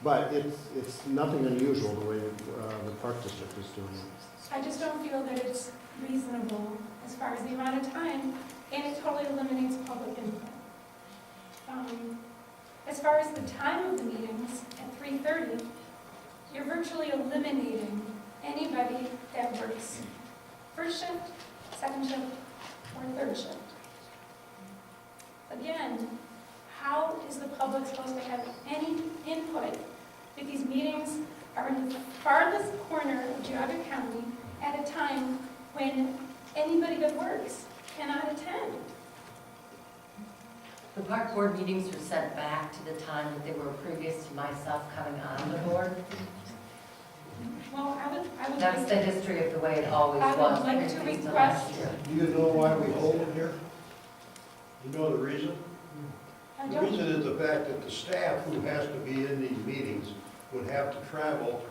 [SPEAKER 7] But it's nothing unusual the way the Park District is doing it.
[SPEAKER 16] I just don't feel that it's reasonable as far as the amount of time, and it totally eliminates public input. As far as the time of the meetings at 3:30, you're virtually eliminating anybody that works first shift, second shift, or third shift. Again, how is the public supposed to have any input if these meetings are in the farthest corner of Geauga County at a time when anybody that works cannot attend?
[SPEAKER 1] The park board meetings were sent back to the time that they were previous to myself coming on the board.
[SPEAKER 16] Well, I would
[SPEAKER 1] That's
[SPEAKER 16] like
[SPEAKER 1] the history of the way it always
[SPEAKER 16] I would
[SPEAKER 1] was
[SPEAKER 16] like to
[SPEAKER 1] previous to last
[SPEAKER 16] request-
[SPEAKER 1] year.
[SPEAKER 2] Do you know why we hold it here? You know the reason?
[SPEAKER 16] I
[SPEAKER 2] The
[SPEAKER 16] don't,
[SPEAKER 2] reason is the fact that the staff who has to be in these meetings would have to travel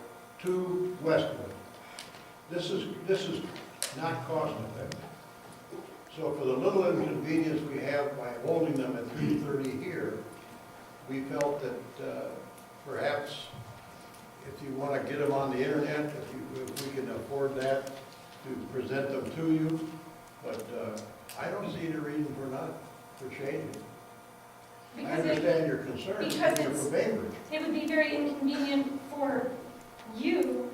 [SPEAKER 2] to Westwood. This is not cost effective. So for the little inconvenience we have by holding them at 3:30 here, we felt that perhaps if you want to get them on the internet, if we can afford that, to present them to you. But I don't see any reason for changing. I
[SPEAKER 16] because
[SPEAKER 2] understand your concern,
[SPEAKER 16] because
[SPEAKER 2] you're
[SPEAKER 16] it's-
[SPEAKER 2] from Bainbridge.
[SPEAKER 16] it would be very inconvenient for you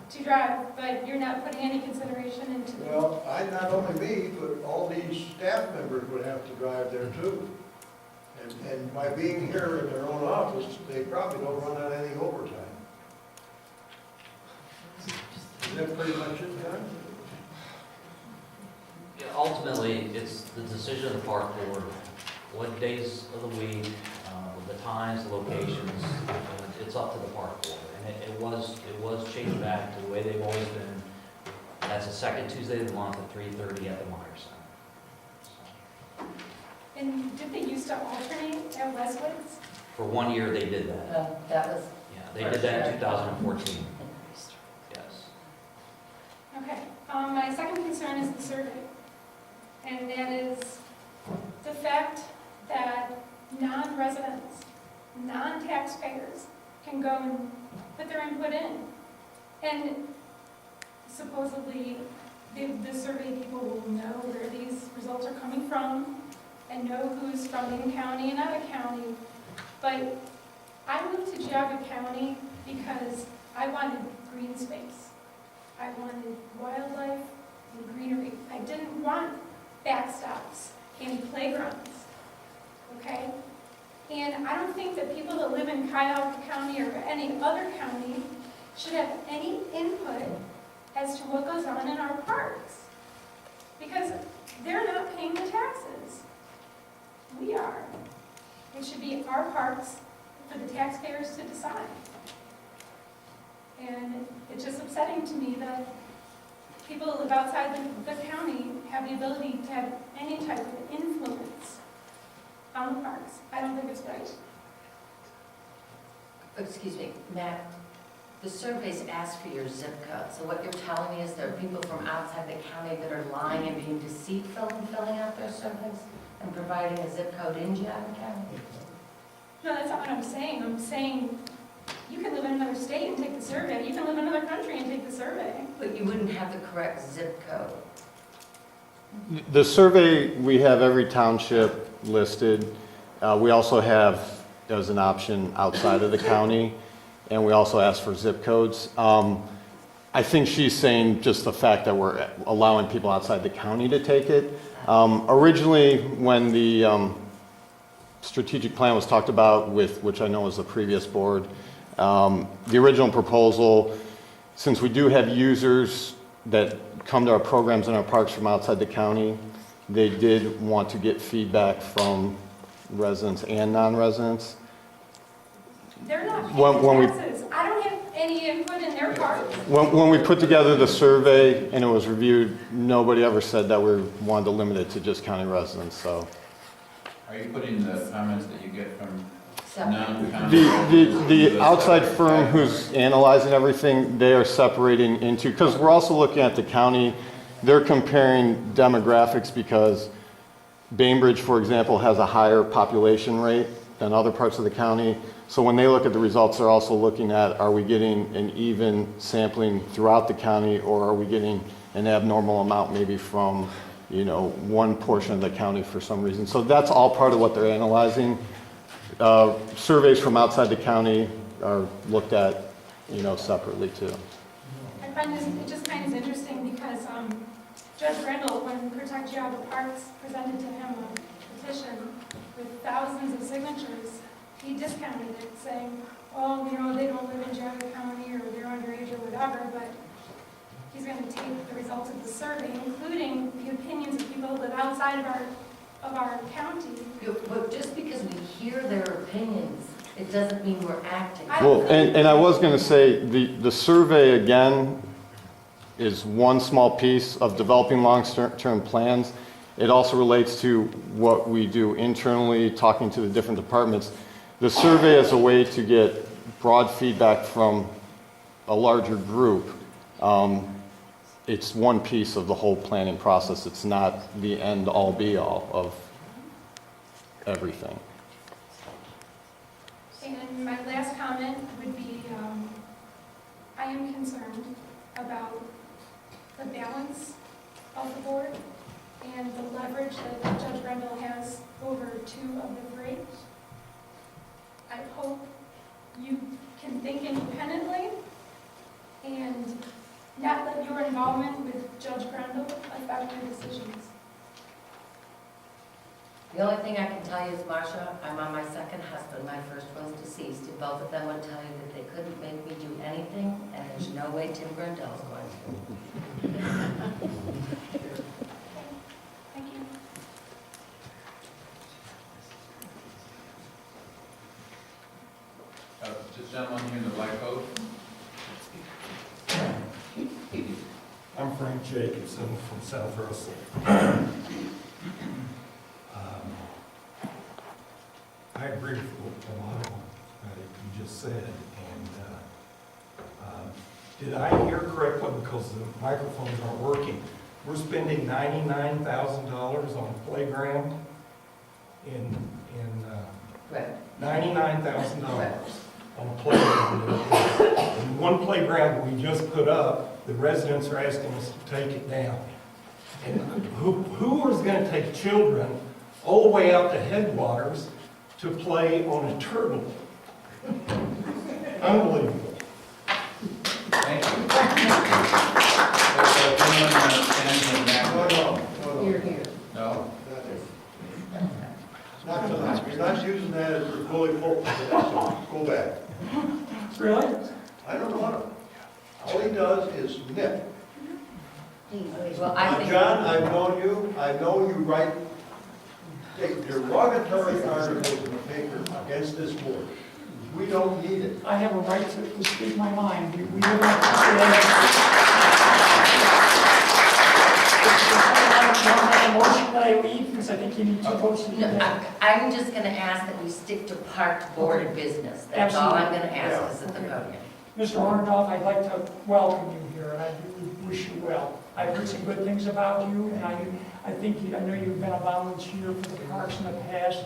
[SPEAKER 16] to drive, but you're not putting any consideration into it.
[SPEAKER 2] Well, not only me, but all these staff members would have to drive there too. And by being here in their own office, they probably don't run out any overtime. Is that pretty much it, John?
[SPEAKER 3] Yeah, ultimately, it's the decision of the park board, what days of the week, the times, the locations, it's up to the park board. And it was changed back to the way they've always been. That's the second Tuesday of the month at 3:30 at the Meyer Center.
[SPEAKER 16] And did they used to alternate at Westwoods?
[SPEAKER 3] For 1 year, they did that.
[SPEAKER 1] That was,
[SPEAKER 3] Yeah, they did that in 2014. Yes.
[SPEAKER 16] Okay, my second concern is the survey. And that is the fact non-residents, non-taxpayers can go and put their input in. And supposedly, the survey people will know where these results are coming from and know who's from in-county and out-of-county. But I moved to Geauga County because I wanted green space. I wanted wildlife and greenery. I didn't want backstops and playgrounds, okay? And I don't think that people that live in Cuyahoga County or any other county should have any input as to what goes on in our parks, because they're not paying the taxes. We are. It should be our parks for the taxpayers to decide. And it's just upsetting to me that people that live outside the county have the ability to have any type of influence on the parks. I don't think it's right.
[SPEAKER 1] Excuse me, Matt, the surveys ask for your zip code. So what you're telling me is there are people from outside the county that are lying and being deceitful in filling out their surveys and providing a zip code in Geauga County?
[SPEAKER 16] No, that's not what I'm saying. I'm saying you can live in another state and take the survey. You can live in another country and take the survey.
[SPEAKER 1] But you wouldn't have the correct zip code.
[SPEAKER 2] The survey, we have every township listed. We also have, as an option, outside of the county, and we also ask for zip codes. I think she's saying just the fact that we're allowing people outside the county to take it. Originally, when the strategic plan was talked about with, which I know was the previous board, the original proposal, since we do have users that come to our programs in our parks from outside the county, they did want to get feedback from residents and non-residents.
[SPEAKER 16] They're not
[SPEAKER 2] When
[SPEAKER 16] paying
[SPEAKER 2] we-
[SPEAKER 16] taxes. I don't have any input in their parks.
[SPEAKER 2] When we put together the survey and it was reviewed, nobody ever said that we wanted to limit it to just county residents, so.
[SPEAKER 4] Are you putting the comments that you get from
[SPEAKER 1] Separate.
[SPEAKER 4] non-county?
[SPEAKER 2] The outside firm who's analyzing everything, they are separating into, because we're also looking at the county, they're comparing demographics because Bainbridge, for example, has a higher population rate than other parts of the county. So when they look at the results, they're also looking at, are we getting an even sampling throughout the county, or are we getting an abnormal amount maybe from, you know, one portion of the county for some reason. So that's all part of what they're analyzing. Surveys from outside the county are looked at, you know, separately too.
[SPEAKER 16] I find this, it just kind of interesting because Judge Grindle, when Protect Geauga Parks presented to him a petition with thousands of signatures, he discounted it, saying, oh, you know, they don't live in Geauga County or they're underage or whatever, but he's going to take the results of the survey, including the opinions of people that live outside of our county.
[SPEAKER 1] But just because we hear their opinions, it doesn't mean we're acting.
[SPEAKER 2] Well, and I was going to say, the survey, again, is one small piece of developing long-term plans. It also relates to what we do internally, talking to the different departments. The survey is a way to get broad feedback from a larger group. It's one piece of the whole planning process. It's not the end-all, be-all of everything.
[SPEAKER 16] And my last comment would be, I am concerned about the balance of the board and the leverage that Judge Grindle has over two of the three. I hope you can think independently and not let your involvement with Judge Grindle affect your decisions.
[SPEAKER 1] The only thing I can tell you is, Marcia, I'm on my second husband. My first was deceased, and both of them would tell you that they couldn't make me do anything, and there's no way Tim Grendel's going to.
[SPEAKER 16] Thank you.
[SPEAKER 4] This gentleman here in the black coat.
[SPEAKER 17] I'm Frank Jacobson from South Russell. I agree with a lot of what you just said, and did I hear correctly, because the microphones aren't working, we're spending $99,000 on a playground in
[SPEAKER 1] Right.
[SPEAKER 17] $99,000 on a playground. And one playground we just put up, the residents are asking us to take it down. And who is going to take children all the way out to Headwaters to play on a turtle? Unbelievable.
[SPEAKER 4] Thank you. There's anyone standing in the back?
[SPEAKER 2] No.
[SPEAKER 15] Here, here.
[SPEAKER 4] No?
[SPEAKER 2] Not tonight. You're not using that as your fully focused, so go back.
[SPEAKER 17] Really?
[SPEAKER 2] I don't know him. All he does is nip.
[SPEAKER 1] Well, I think.
[SPEAKER 2] John, I've known you, I know you write derogatory articles in the paper against this board. We don't need it.
[SPEAKER 8] I have a right to speak my mind. We don't have to say a motion that I leave, because I think you need 2 votes to do
[SPEAKER 1] No,
[SPEAKER 8] that.
[SPEAKER 1] I'm just gonna ask that we stick to park board business. That's all I'm gonna ask us at the podium.
[SPEAKER 8] Mr. Orndorff, I'd like to welcome you here, and I really wish you well. I've heard some good things about you, and I think, I know you've been a volunteer for the parks in the past,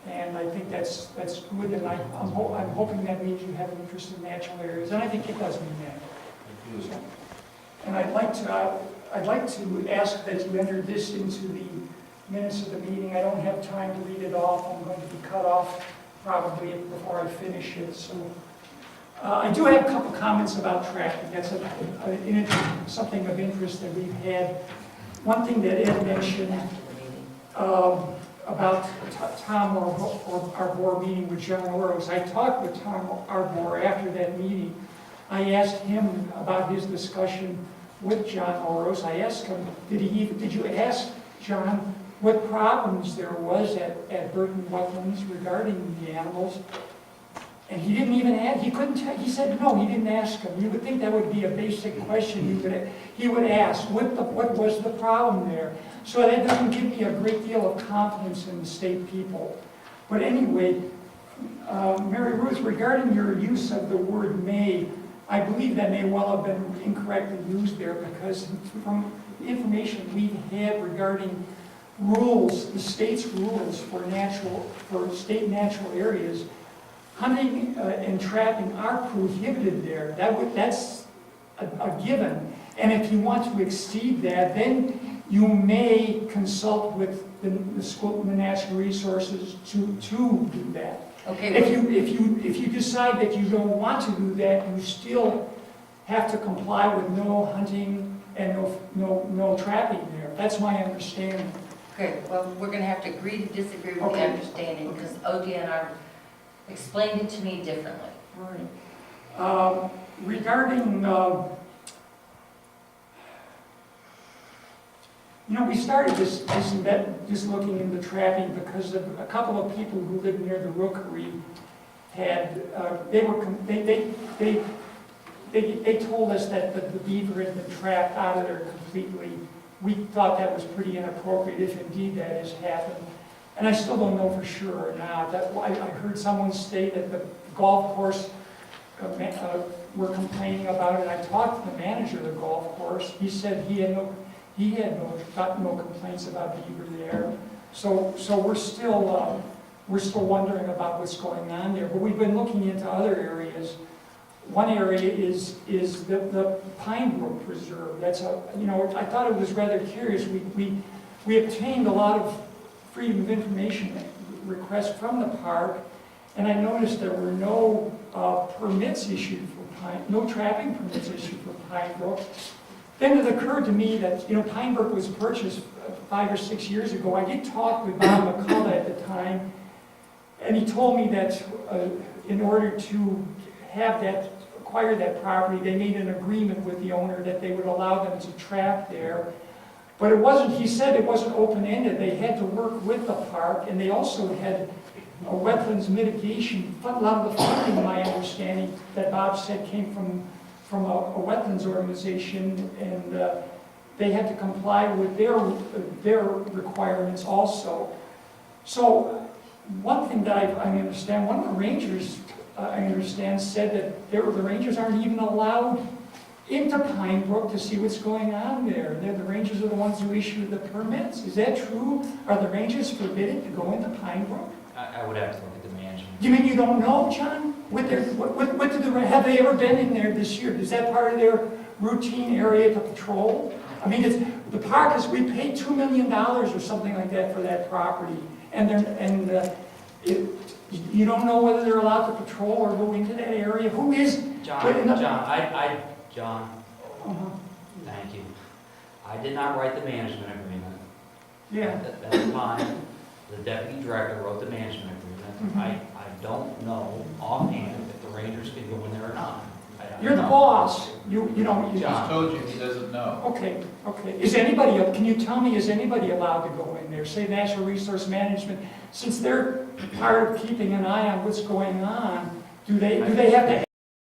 [SPEAKER 8] and I think that's good, and I'm hoping that means you have an interest in natural areas, and I think it does mean that. So, and I'd like to ask that you enter this into the minutes of the meeting. I don't have time to read it off. I'm going to be cut off probably before I finish it, so. I do have a couple comments about traffic. That's something of interest that we've had. One thing that Ed mentioned about Tom our board meeting with John Oros. I talked with Tom Arbor after that meeting. I asked him about his discussion with John Oros. I asked him, did you ask John what problems there was at Burton Wetlands regarding the animals? And he didn't even ask, he said no, he didn't ask him. You would think that would be a basic question he would ask, what was the problem there? So that doesn't give me a great deal of confidence in the state people. But anyway, Mary Ruth, regarding your use of the word may, I believe that may well have been incorrectly used there, because from the information we've had regarding rules, the state's rules for state natural areas, hunting and trapping are prohibited there. That's a given. And if you want to exceed that, then you may consult with the school, the natural resources to do that.
[SPEAKER 1] Okay.
[SPEAKER 8] If you decide that you don't want to do that, you still have to comply with no hunting and no trapping there. That's my understanding.
[SPEAKER 1] Okay, well, we're gonna have to agree to disagree with the
[SPEAKER 8] Okay.
[SPEAKER 1] understanding, because ODNR explained it to me differently.
[SPEAKER 8] Right. Regarding, we started this looking into trapping because of a couple of people who lived near the rookery had, they told us that the beaver had been trapped out of there completely. We thought that was pretty inappropriate, if indeed that has happened. And I still don't know for sure or not. I heard someone say that the golf course were complaining about it. I talked to the manager of the golf course. He said he had no complaints about beaver there. So we're still wondering about what's going on there. But we've been looking into other areas. One area is the Pine Brook Preserve. That's I thought it was rather curious. We obtained a lot of freedom of information requests from the park, and I noticed there were no permits issued for no trapping permits issued for Pine Brook. Then it occurred to me that Pine Brook was purchased 5 or 6 years ago. I did talk with Bob McCullough at the time, and he told me that in order to acquire that property, they made an agreement with the owner that they would allow them to trap there. But he said it wasn't open-ended. They had to work with the park, and they also had a wetlands mitigation. A lot of the funding, my understanding, that Bob said came from a wetlands organization, and they had to comply with their requirements also. So one thing that I understand, one of the rangers, I understand, said that the rangers aren't even allowed into Pine Brook to see what's going on there. The rangers are the ones who issue the permits. Is that true? Are the rangers forbidden to go into Pine Brook?
[SPEAKER 3] I would have to look at the management.
[SPEAKER 17] You mean you don't know, John? What have they ever been in there this year? Is that part of their routine area to patrol? I mean, the park is, we paid $2 million or something like that for that property. You don't know whether they're allowed to patrol or go into that area? Who is?
[SPEAKER 3] John, thank you. I did not write the management agreement.
[SPEAKER 17] Yeah.
[SPEAKER 3] At the time, the deputy director wrote the management agreement. I don't know offhand if the Rangers can go in there or not.
[SPEAKER 17] You're the boss. You don't.
[SPEAKER 4] He just told you he doesn't know.
[SPEAKER 17] Okay. Is anybody, can you tell me, is anybody allowed to go in there? Say Natural Resource Management, since they're part of keeping an eye on what's going on, do they have to